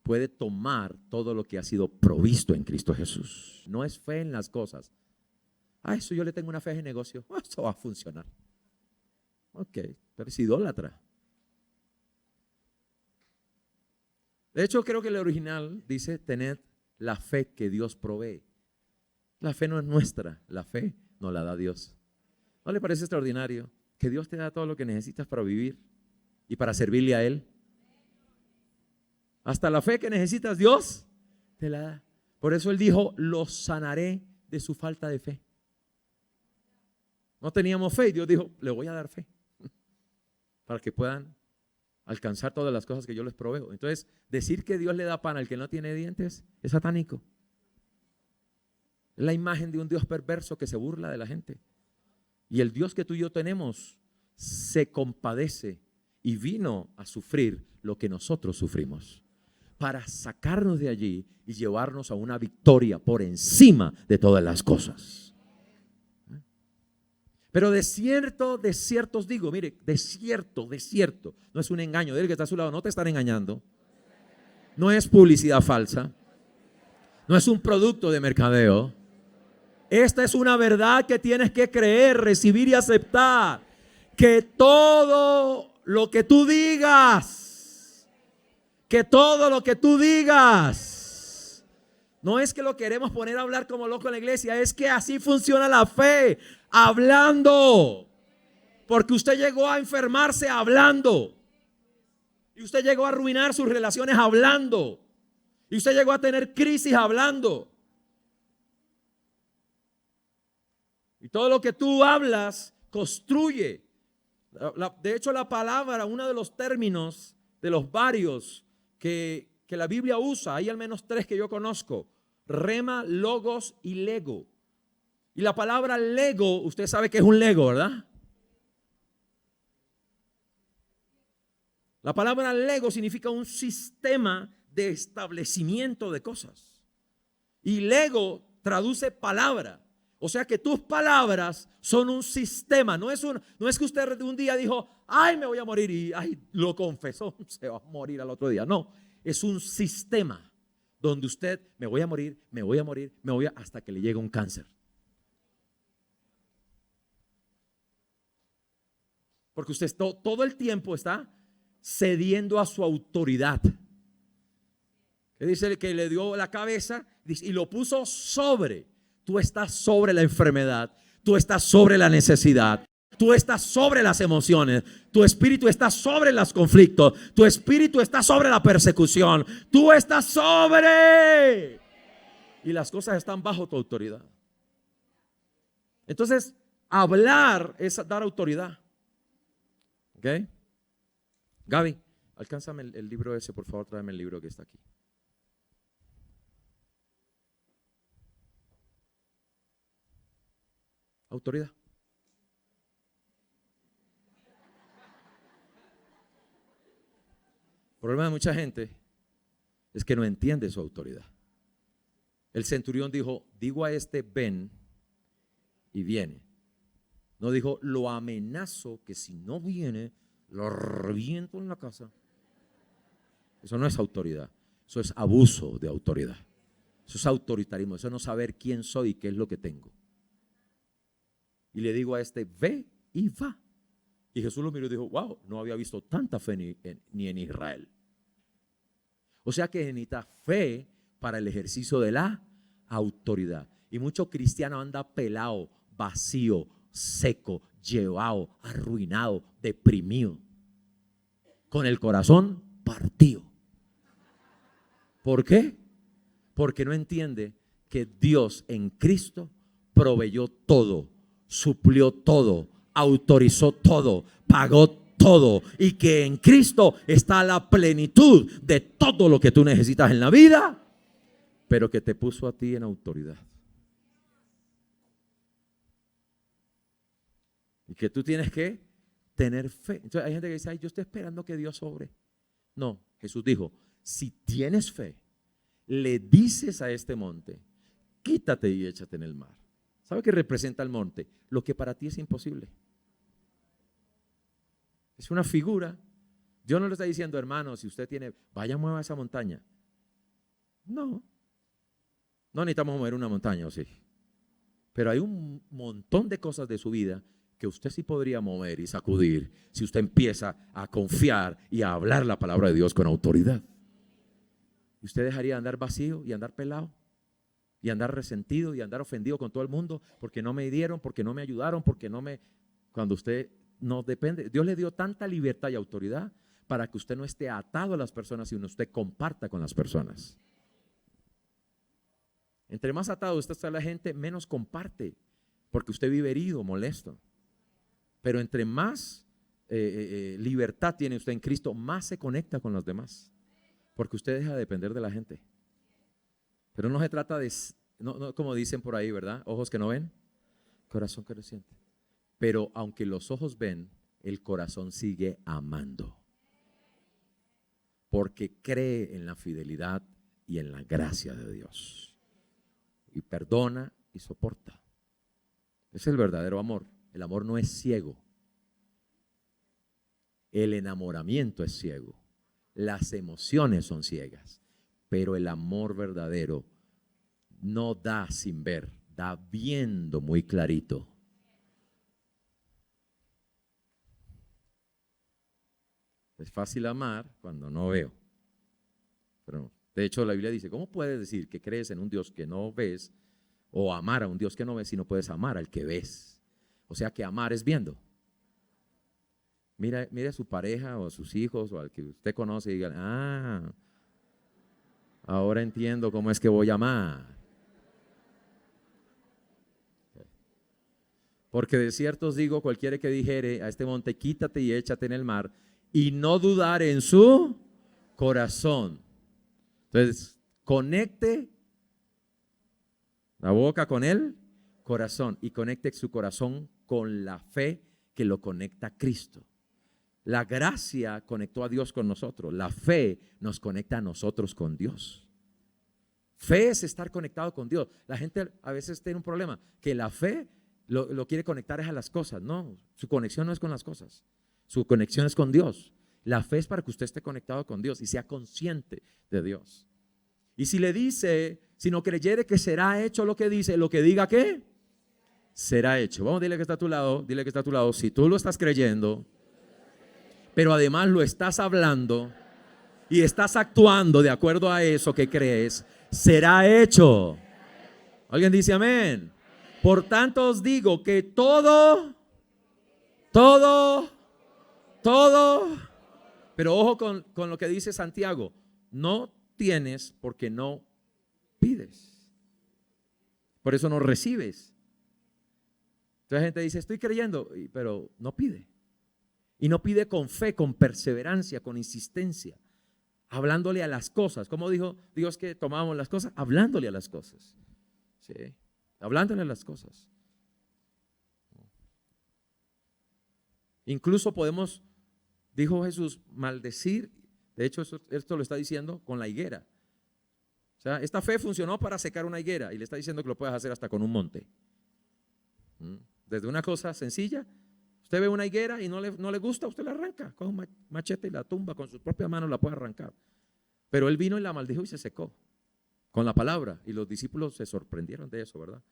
puede tomar todo lo que ha sido provisto en Cristo Jesús. No es fe en las cosas. Eso yo le tengo una fe en negocio. Eso va a funcionar. Ok, pero es idólatra. De hecho, creo que el original dice, tened la fe que Dios provee. La fe no es nuestra, la fe nos la da Dios. ¿No le parece extraordinario que Dios te da todo lo que necesitas para vivir y para servirle a Él? Hasta la fe que necesitas, Dios te la da. Por eso Él dijo, los sanaré de su falta de fe. No teníamos fe y Dios dijo, le voy a dar fe para que puedan alcanzar todas las cosas que yo les proveo. Entonces, decir que Dios le da pan al que no tiene dientes es satánico. Es la imagen de un Dios perverso que se burla de la gente. Y el Dios que tú y yo tenemos se compadece y vino a sufrir lo que nosotros sufrimos para sacarnos de allí y llevarnos a una victoria por encima de todas las cosas. Pero de cierto os digo, mire, de cierto, no es un engaño. Dile que está a su lado, no te están engañando. No es publicidad falsa. No es un producto de mercadeo. Esta es una verdad que tienes que creer, recibir y aceptar. Que todo lo que tú digas, no es que lo queremos poner a hablar como loco en la iglesia, es que así funciona la fe, hablando. Porque usted llegó a enfermarse hablando. Y usted llegó a arruinar sus relaciones hablando. Y usted llegó a tener crisis hablando. Y todo lo que tú hablas construye. De hecho, la palabra, uno de los términos de los varios que la Biblia usa, hay al menos 3 que yo conozco: rema, logos y lego. Y la palabra lego, usted sabe que es un lego, ¿verdad? La palabra lego significa un sistema de establecimiento de cosas. Y lego traduce palabra. O sea que tus palabras son un sistema. No es que usted un día dijo, ay, me voy a morir y lo confesó, se va a morir al otro día. No, es un sistema donde usted me voy a morir, hasta que le llegue un cáncer. Porque usted todo el tiempo está cediendo a su autoridad. Que dice que le dio la cabeza y lo puso sobre. Tú estás sobre la enfermedad, tú estás sobre la necesidad, tú estás sobre las emociones, tu espíritu está sobre los conflictos, tu espíritu está sobre la persecución, tú estás sobre. Y las cosas están bajo tu autoridad. Entonces, hablar es dar autoridad. ¿Ok? Gaby, alcánzame el libro ese, por favor, tráeme el libro que está aquí. Autoridad. El problema de mucha gente es que no entiende su autoridad. El centurión dijo, digo a este ven y viene. No dijo, lo amenazo que si no viene, lo reviento en la casa. Eso no es autoridad, eso es abuso de autoridad. Eso es autoritarismo, eso es no saber quién soy y qué es lo que tengo. Y le digo a este, ve y va. Y Jesús lo miró y dijo, wow, no había visto tanta fe ni en Israel. O sea que necesita fe para el ejercicio de la autoridad. Y mucho cristiano anda pelado, vacío, seco, llevado, arruinado, deprimido, con el corazón partido. ¿Por qué? Porque no entiende que Dios en Cristo proveyó todo, suplió todo, autorizó todo, pagó todo, y que en Cristo está la plenitud de todo lo que tú necesitas en la vida, pero que te puso a ti en autoridad. Y que tú tienes que tener fe. Entonces hay gente que dice, ay, yo estoy esperando que Dios sobre. No, Jesús dijo, si tienes fe, le dices a este monte, quítate y échate en el mar. ¿Sabe qué representa el monte? Lo que para ti es imposible. Es una figura. Dios no le está diciendo, hermano, si usted tiene, vaya, mueva esa montaña. No necesitamos mover una montaña, ¿o sí? Pero hay un montón de cosas de su vida que usted sí podría mover y sacudir si usted empieza a confiar y a hablar la palabra de Dios con autoridad. ¿Y usted dejaría de andar vacío y andar pelado? Y andar resentido y andar ofendido con todo el mundo porque no me dieron, porque no me ayudaron, porque no me... Cuando usted no depende, Dios le dio tanta libertad y autoridad para que usted no esté atado a las personas, sino usted comparta con las personas. Entre más atado usted está a la gente, menos comparte, porque usted vive herido, molesto. Pero entre más libertad tiene usted en Cristo, más se conecta con los demás, porque usted deja de depender de la gente. Pero no se trata de, no como dicen por ahí, ¿verdad? Ojos que no ven, corazón que no siente. Pero aunque los ojos ven, el corazón sigue amando, porque cree en la fidelidad y en la gracia de Dios, y perdona y soporta. Es el verdadero amor. El amor no es ciego. El enamoramiento es ciego. Las emociones son ciegas. Pero el amor verdadero no da sin ver, da viendo muy clarito. Es fácil amar cuando no veo. Pero de hecho la Biblia dice, ¿cómo puedes decir que crees en un Dios que no ves o amar a un Dios que no ves si no puedes amar al que ves? O sea que amar es viendo. Mire a su pareja o a sus hijos o al que usted conoce y diga, ahora entiendo cómo es que voy a amar. Porque de cierto os digo, cualquiera que dijere a este monte, quítate y échate en el mar, y no dudar en su corazón. Entonces, conecte la boca con el corazón y conecte su corazón con la fe que lo conecta a Cristo. La gracia conectó a Dios con nosotros. La fe nos conecta a nosotros con Dios. Fe es estar conectado con Dios. La gente a veces tiene un problema, que la fe lo quiere conectar es a las cosas. No, su conexión no es con las cosas. Su conexión es con Dios. La fe es para que usted esté conectado con Dios y sea consciente de Dios. Y si le dice, si no creyere que será hecho lo que dice, lo que diga que será hecho. Vamos, dile que está a tu lado, si tú lo estás creyendo, pero además lo estás hablando, y estás actuando de acuerdo a eso que crees, será hecho. ¿Alguien dice amén? Por tanto os digo que todo, pero ojo con lo que dice Santiago, no tienes porque no pides. Por eso no recibes. Entonces la gente dice, estoy creyendo, pero no pide. Y no pide con fe, con perseverancia, con insistencia, hablándole a las cosas. ¿Cómo dijo Dios que tomábamos las cosas? Hablándole a las cosas. Sí, hablándole a las cosas. Incluso podemos, dijo Jesús, maldecir. De hecho, esto lo está diciendo con la higuera. O sea, esta fe funcionó para secar una higuera y le está diciendo que lo puedes hacer hasta con un monte. Desde una cosa sencilla, usted ve una higuera y no le gusta, usted la arranca con un machete y la tumba, con sus propias manos la puede arrancar. Pero él vino y la maldijo y se secó con la palabra, y los discípulos se sorprendieron de eso, ¿verdad?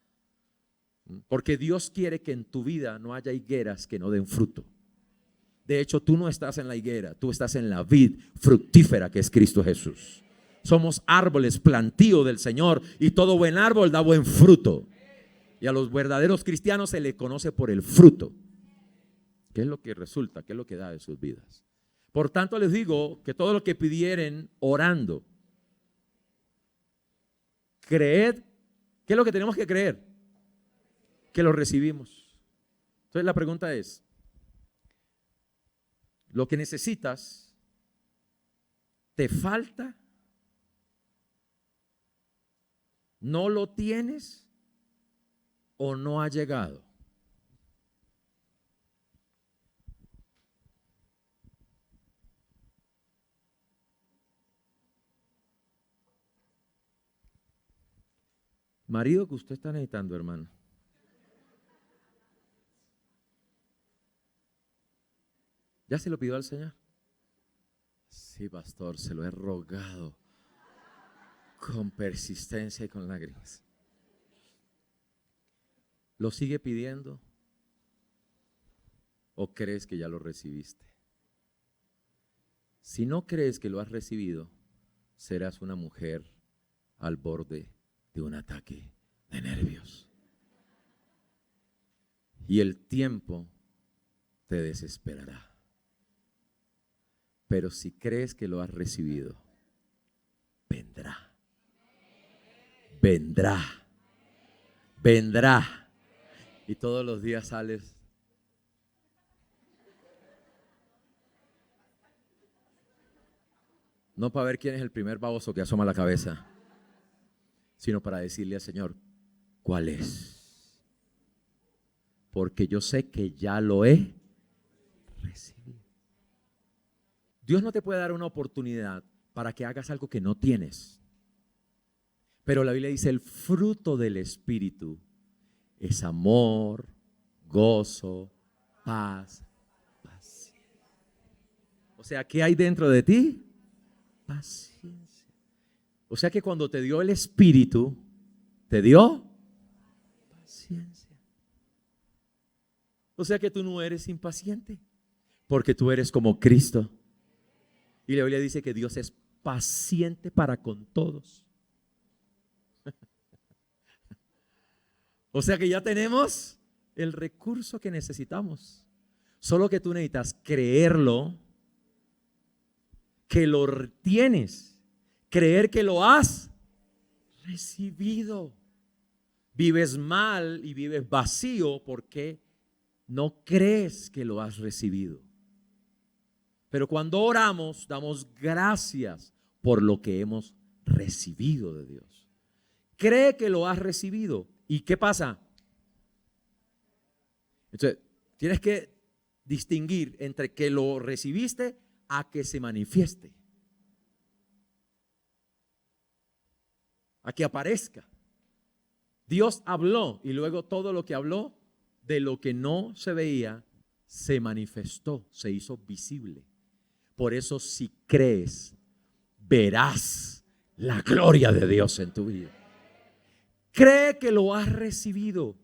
Porque Dios quiere que en tu vida no haya higueras que no den fruto. De hecho, tú no estás en la higuera, tú estás en la vid fructífera que es Cristo Jesús. Somos árboles, plantío del Señor, y todo buen árbol da buen fruto. Y a los verdaderos cristianos se les conoce por el fruto. ¿Qué es lo que resulta? ¿Qué es lo que da de sus vidas? Por tanto les digo que todo lo que pidieren orando, creed. ¿Qué es lo que tenemos que creer? Que lo recibimos. Entonces la pregunta es, ¿lo que necesitas te falta? ¿No lo tienes o no ha llegado? Marido que usted está necesitando, hermano. ¿Ya se lo pidió al Señor? Sí, pastor, se lo he rogado con persistencia y con lágrimas. ¿Lo sigue pidiendo? ¿O crees que ya lo recibiste? Si no crees que lo has recibido, serás una mujer al borde de un ataque de nervios. Y el tiempo te desesperará. Pero si crees que lo has recibido, vendrá. Vendrá. Vendrá. Y todos los días sales. No para ver quién es el primer baboso que asoma la cabeza, sino para decirle al Señor, ¿cuál es? Porque yo sé que ya lo he recibido. Dios no te puede dar una oportunidad para que hagas algo que no tienes. Pero la Biblia dice, el fruto del Espíritu es amor, gozo, paz, paciencia. O sea, ¿qué hay dentro de ti? Paciencia. O sea que cuando te dio el Espíritu, te dio paciencia. O sea que tú no eres impaciente, porque tú eres como Cristo. Y la Biblia dice que Dios es paciente para con todos. O sea que ya tenemos el recurso que necesitamos. Solo que tú necesitas creerlo, que lo tienes, creer que lo has recibido. Vives mal y vives vacío porque no crees que lo has recibido. Pero cuando oramos, damos gracias por lo que hemos recibido de Dios. Cree que lo has recibido. ¿Y qué pasa? Entonces, tienes que distinguir entre que lo recibiste a que se manifieste, a que aparezca. Dios habló y luego todo lo que habló, de lo que no se veía, se manifestó, se hizo visible. Por eso, si crees, verás la gloria de Dios en tu vida. Cree que lo has recibido.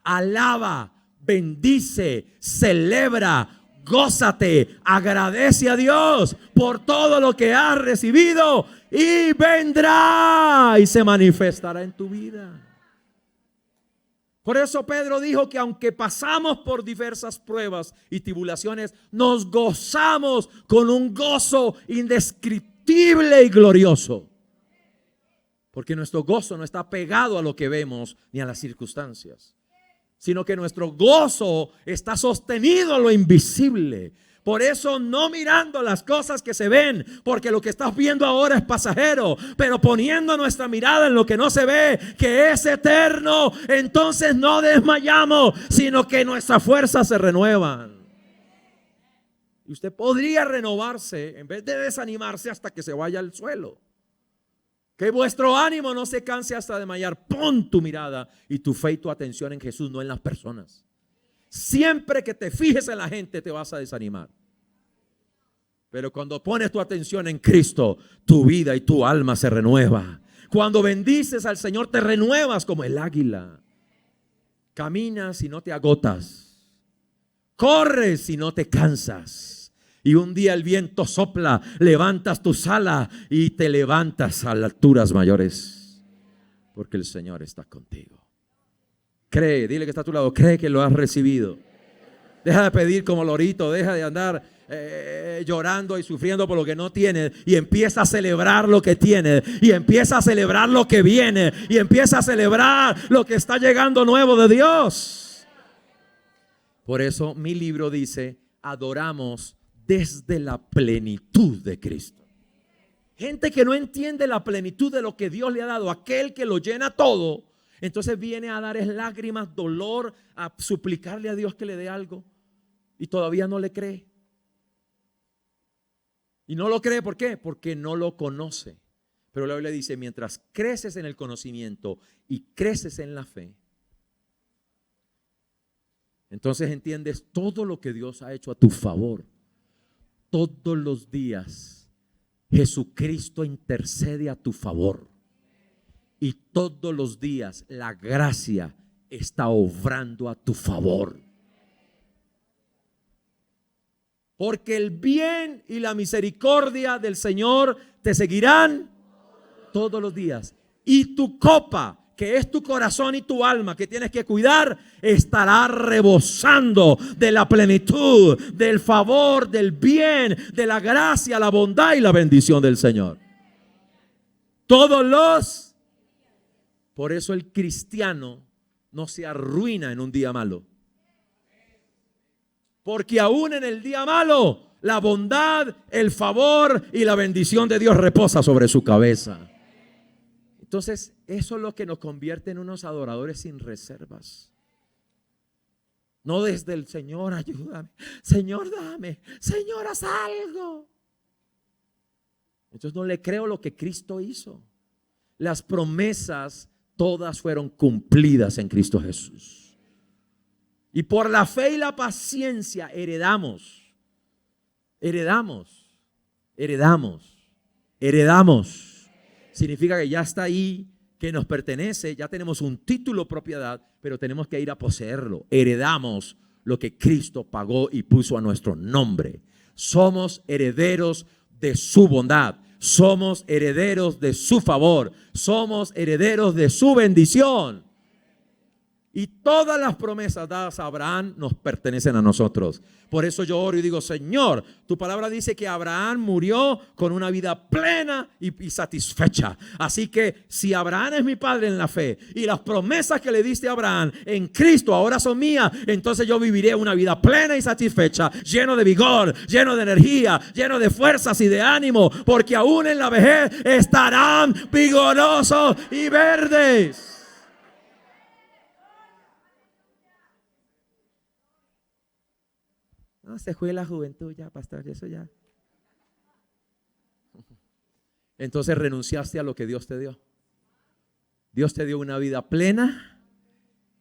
Alaba, bendice, celebra, Gózate, agradece a Dios por todo lo que has recibido y vendrá y se manifestará en tu vida. Por eso Pedro dijo que aunque pasamos por diversas pruebas y tribulaciones, nos gozamos con un gozo indescriptible y glorioso. Porque nuestro gozo no está pegado a lo que vemos ni a las circunstancias, sino que nuestro gozo está sostenido a lo invisible. Por eso no mirando las cosas que se ven, porque lo que estás viendo ahora es pasajero, pero poniendo nuestra mirada en lo que no se ve, que es eterno, entonces no desmayamos, sino que nuestras fuerzas se renuevan. Y usted podría renovarse en vez de desanimarse hasta que se vaya al suelo. Que vuestro ánimo no se canse hasta desmayar. Pon tu mirada y tu fe y tu atención en Jesús, no en las personas. Siempre que te fijes en la gente te vas a desanimar. Pero cuando pones tu atención en Cristo, tu vida y tu alma se renueva. Cuando bendices al Señor te renuevas como el águila. Caminas y no te agotas. Corres y no te cansas. Y un día el viento sopla, levantas tus alas y te levantas a alturas mayores. Porque el Señor está contigo. Cree, dile que está a tu lado, cree que lo has recibido. Deja de pedir como lorito, deja de andar llorando y sufriendo por lo que no tienes, y empieza a celebrar lo que tienes, y empieza a celebrar lo que viene, y empieza a celebrar lo que está llegando nuevo de Dios. Por eso mi libro dice: adoramos desde la plenitud de Cristo. Gente que no entiende la plenitud de lo que Dios le ha dado, aquel que lo llena todo, entonces viene a dar lágrimas, dolor, a suplicarle a Dios que le dé algo, y todavía no le cree. Y no lo cree, ¿por qué? Porque no lo conoce. Pero la Biblia dice: mientras creces en el conocimiento y creces en la fe, entonces entiendes todo lo que Dios ha hecho a tu favor. Todos los días Jesucristo intercede a tu favor. Y todos los días la gracia está obrando a tu favor. Porque el bien y la misericordia del Señor te seguirán todos los días. Y tu copa, que es tu corazón y tu alma, que tienes que cuidar, estará rebosando de la plenitud, del favor, del bien, de la gracia, la bondad y la bendición del Señor. Por eso el cristiano no se arruina en un día malo. Porque aún en el día malo, la bondad, el favor y la bendición de Dios reposa sobre su cabeza. Entonces, eso es lo que nos convierte en unos adoradores sin reservas. No desde el Señor, ayúdame, Señor, dame, Señor, haz algo. Entonces no le creo lo que Cristo hizo. Las promesas todas fueron cumplidas en Cristo Jesús. Y por la fe y la paciencia heredamos. Significa que ya está ahí, que nos pertenece, ya tenemos un título propiedad, pero tenemos que ir a poseerlo. Heredamos lo que Cristo pagó y puso a nuestro nombre. Somos herederos de su bondad, somos herederos de su favor, somos herederos de su bendición. Y todas las promesas dadas a Abraham nos pertenecen a nosotros. Por eso yo oro y digo: Señor, tu palabra dice que Abraham murió con una vida plena y satisfecha. Así que si Abraham es mi padre en la fe y las promesas que le diste a Abraham en Cristo ahora son mías, entonces yo viviré una vida plena y satisfecha, lleno de vigor, lleno de energía, lleno de fuerzas y de ánimo, porque aún en la vejez estarán vigorosos y verdes. No, se fue la juventud ya, pastor, eso ya. Entonces renunciaste a lo que Dios te dio. Dios te dio una vida plena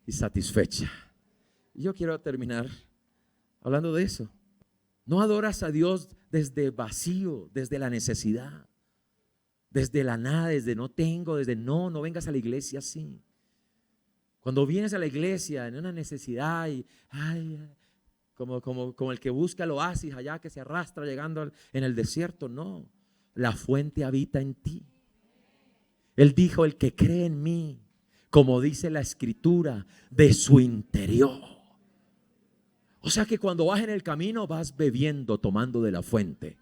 y satisfecha. Y yo quiero terminar hablando de eso. No adoras a Dios desde vacío, desde la necesidad, desde la nada, desde no tengo, desde no vengas a la iglesia así. Cuando vienes a la iglesia en una necesidad y como el que busca el oasis allá que se arrastra llegando en el desierto. No, la fuente habita en ti. Él dijo: el que cree en mí, como dice la escritura, de su interior. O sea que cuando vas en el camino vas bebiendo, tomando de la fuente.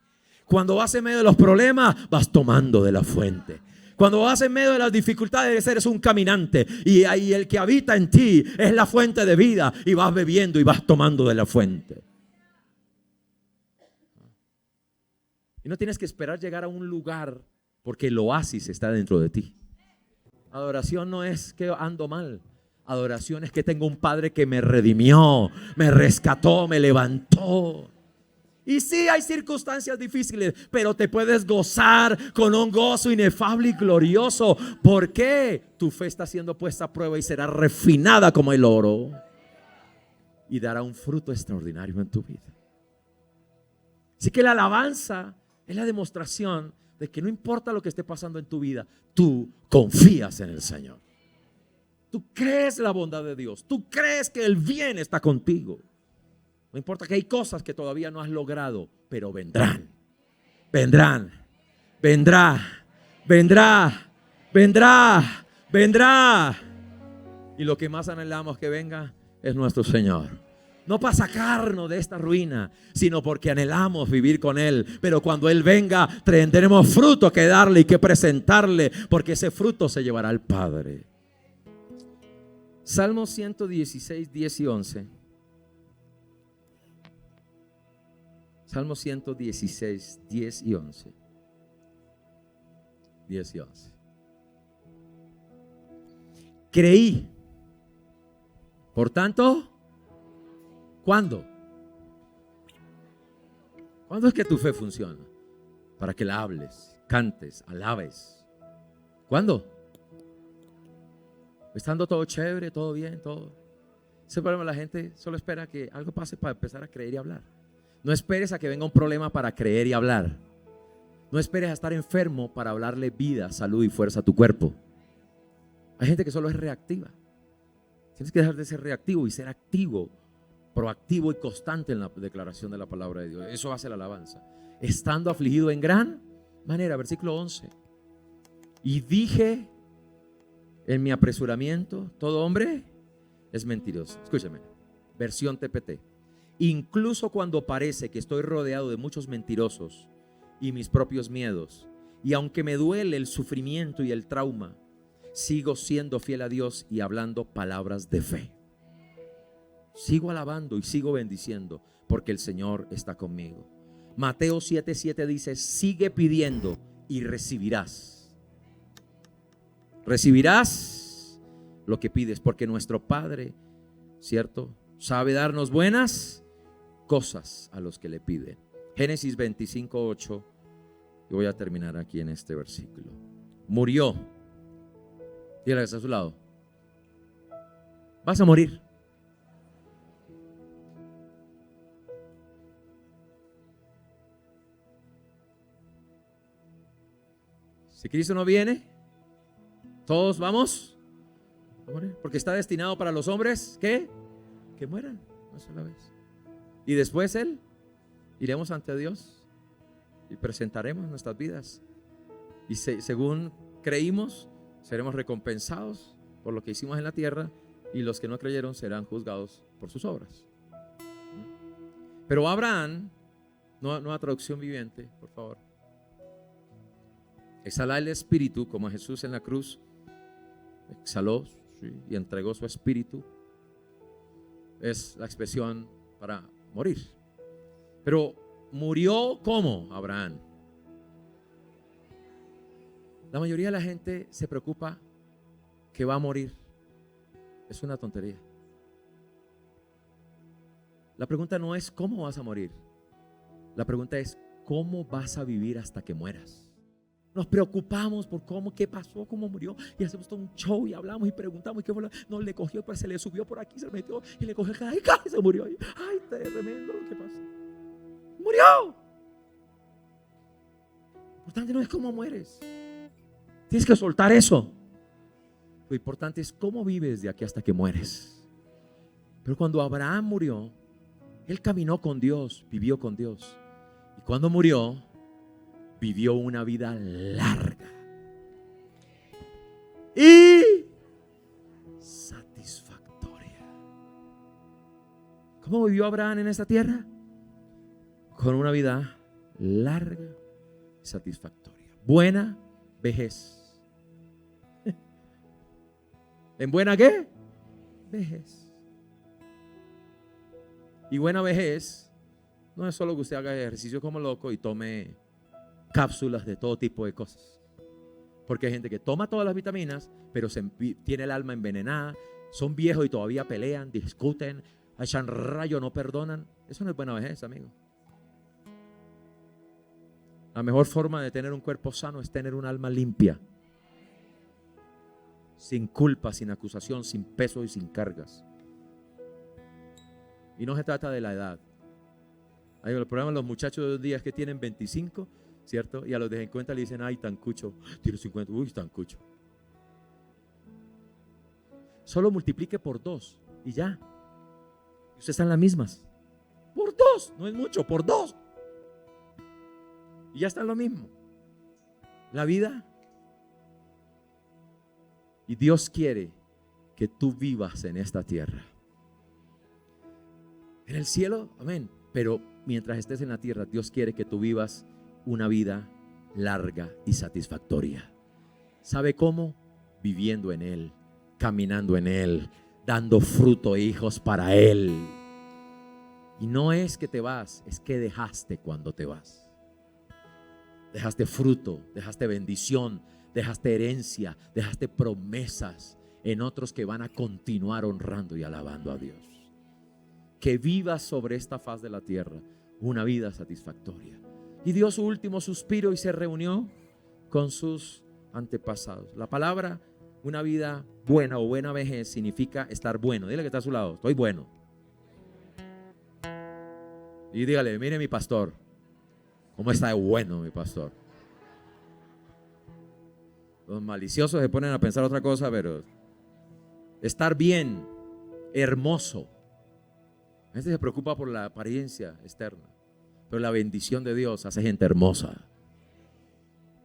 Cuando vas en medio de los problemas vas tomando de la fuente. Cuando vas en medio de las dificultades eres un caminante, y ahí el que habita en ti es la fuente de vida, y vas bebiendo y vas tomando de la fuente. Y no tienes que esperar llegar a un lugar, porque el oasis está dentro de ti. Adoración no es que ando mal. Adoración es que tengo un Padre que me redimió, me rescató, me levantó. Y sí, hay circunstancias difíciles, pero te puedes gozar con un gozo inefable y glorioso. ¿Por qué? Tu fe está siendo puesta a prueba y será refinada como el oro, y dará un fruto extraordinario en tu vida. Así que la alabanza es la demostración de que no importa lo que esté pasando en tu vida, tú confías en el Señor. Tú crees la bondad de Dios, tú crees que el bien está contigo. No importa que hay cosas que todavía no has logrado, pero vendrán, vendrán, vendrá, vendrá, vendrá, vendrá. Y lo que más anhelamos que venga es nuestro Señor. No para sacarnos de esta ruina, sino porque anhelamos vivir con Él. Pero cuando Él venga, tendremos fruto que darle y que presentarle, porque ese fruto se llevará al Padre. Salmo 116, 10 y 11. Salmo 116, 10 y 11. 10 y 11. Creí. Por tanto, ¿cuándo? ¿Cuándo es que tu fe funciona? Para que la hables, cantes, alabes. ¿Cuándo? Estando todo chévere, todo bien, todo. Ese problema, la gente solo espera que algo pase para empezar a creer y hablar. No esperes a que venga un problema para creer y hablar. No esperes a estar enfermo para hablarle vida, salud y fuerza a tu cuerpo. Hay gente que solo es reactiva. Tienes que dejar de ser reactivo y ser activo, proactivo y constante en la declaración de la palabra de Dios. Eso hace la alabanza. Estando afligido en gran manera, versículo 11. Y dije en mi apresuramiento, todo hombre es mentiroso. Escúchame, versión TPT. Incluso cuando parece que estoy rodeado de muchos mentirosos y mis propios miedos, y aunque me duele el sufrimiento y el trauma, sigo siendo fiel a Dios y hablando palabras de fe. Sigo alabando y sigo bendiciendo porque el Señor está conmigo. Mateo 7:7 dice: sigue pidiendo y recibirás. Recibirás lo que pides, porque nuestro Padre, ¿cierto?, sabe darnos buenas cosas a los que le piden. Génesis 25:8. Y voy a terminar aquí en este versículo. Murió. Dígale que está a su lado: vas a morir. Si Cristo no viene, todos vamos a morir, porque está destinado para los hombres que mueran una sola vez. Y después Él, iremos ante Dios y presentaremos nuestras vidas. Y según creímos, seremos recompensados por lo que hicimos en la tierra, y los que no creyeron serán juzgados por sus obras. Pero Abraham, nueva traducción viviente, por favor. Exhala el espíritu, como Jesús en la cruz exhaló, ¿sí?, y entregó su espíritu. Es la expresión para morir. Pero murió ¿cómo, Abraham? La mayoría de la gente se preocupa que va a morir. Es una tontería. La pregunta no es cómo vas a morir. La pregunta es cómo vas a vivir hasta que mueras. Nos preocupamos por cómo, qué pasó, cómo murió, y hacemos todo un show y hablamos y preguntamos y qué fue. No, le cogió, pues se le subió por aquí, se metió y le cogió acá y se murió. Ay, tremendo lo que pasó. Murió. Lo importante no es cómo mueres. Tienes que soltar eso. Lo importante es cómo vives de aquí hasta que mueres. Pero cuando Abraham murió, Él caminó con Dios, vivió con Dios. Y cuando murió, vivió una vida larga y satisfactoria. ¿Cómo vivió Abraham en esta tierra? Con una vida larga y satisfactoria. Buena vejez. ¿En buena qué? Vejez. Y buena vejez no es solo que usted haga ejercicio como loco y tome cápsulas de todo tipo de cosas. Porque hay gente que toma todas las vitaminas, pero tiene el alma envenenada, son viejos y todavía pelean, discuten, echan rayo, no perdonan. Eso no es buena vejez, amigo. La mejor forma de tener un cuerpo sano es tener un alma limpia, sin culpa, sin acusación, sin peso y sin cargas. Y no se trata de la edad. El problema de los muchachos de 2 días que tienen 25, ¿cierto? Y a los de 50 le dicen, ay, tan cucho, tiene 50, uy, tan cucho. Solo multiplique por 2 y ya. Ustedes están las mismas. Por 2, no es mucho, por 2. Y ya está lo mismo. La vida. Y Dios quiere que tú vivas en esta tierra. En el cielo, amén. Pero mientras estés en la tierra, Dios quiere que tú vivas una vida larga y satisfactoria. ¿Sabe cómo? Viviendo en Él, caminando en Él, dando fruto e hijos para Él. Y no es que te vas, es que dejaste cuando te vas. Dejaste fruto, dejaste bendición, dejaste herencia, dejaste promesas en otros que van a continuar honrando y alabando a Dios. Que vivas sobre esta faz de la tierra una vida satisfactoria. Y dio su último suspiro y se reunió con sus antepasados. La palabra una vida buena o buena vejez significa estar bueno. Dile que está a su lado, estoy bueno. Y dígale, mire mi pastor, ¿cómo está de bueno mi pastor? Los maliciosos se ponen a pensar otra cosa, pero estar bien, hermoso. A veces se preocupa por la apariencia externa, pero la bendición de Dios hace gente hermosa,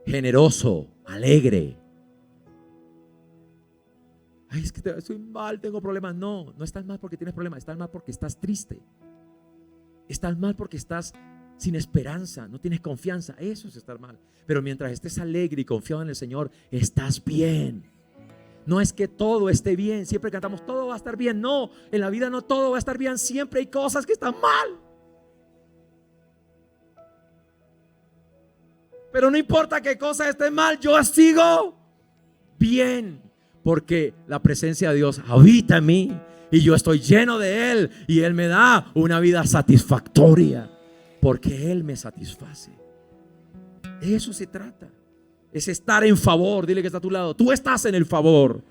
generoso, alegre. Ay, es que estoy mal, tengo problemas. No, no estás mal porque tienes problemas, estás mal porque estás triste. Estás mal porque estás sin esperanza, no tienes confianza. Eso es estar mal. Pero mientras estés alegre y confiado en el Señor, estás bien. No es que todo esté bien, siempre cantamos todo va a estar bien. No, en la vida no todo va a estar bien, siempre hay cosas que están mal. Pero no importa qué cosas estén mal, yo sigo bien, porque la presencia de Dios habita en mí y yo estoy lleno de Él y Él me da una vida satisfactoria, porque Él me satisface. De eso se trata. Es estar en favor. Dile que está a tu lado, tú estás en el favor.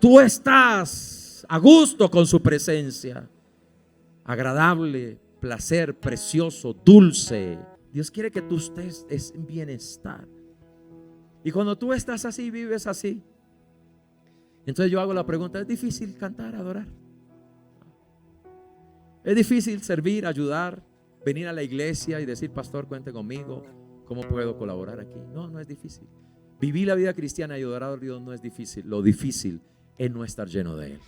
Tú estás a gusto con su presencia. Agradable, placer, precioso, dulce. Dios quiere que tú estés en bienestar. Y cuando tú estás así, vives así, entonces yo hago la pregunta, ¿es difícil cantar, adorar? ¿Es difícil servir, ayudar, venir a la iglesia y decir, pastor, cuente conmigo? ¿Cómo puedo colaborar aquí? No, no es difícil. Vivir la vida cristiana y adorar a Dios no es difícil. Lo difícil es no estar lleno de Él.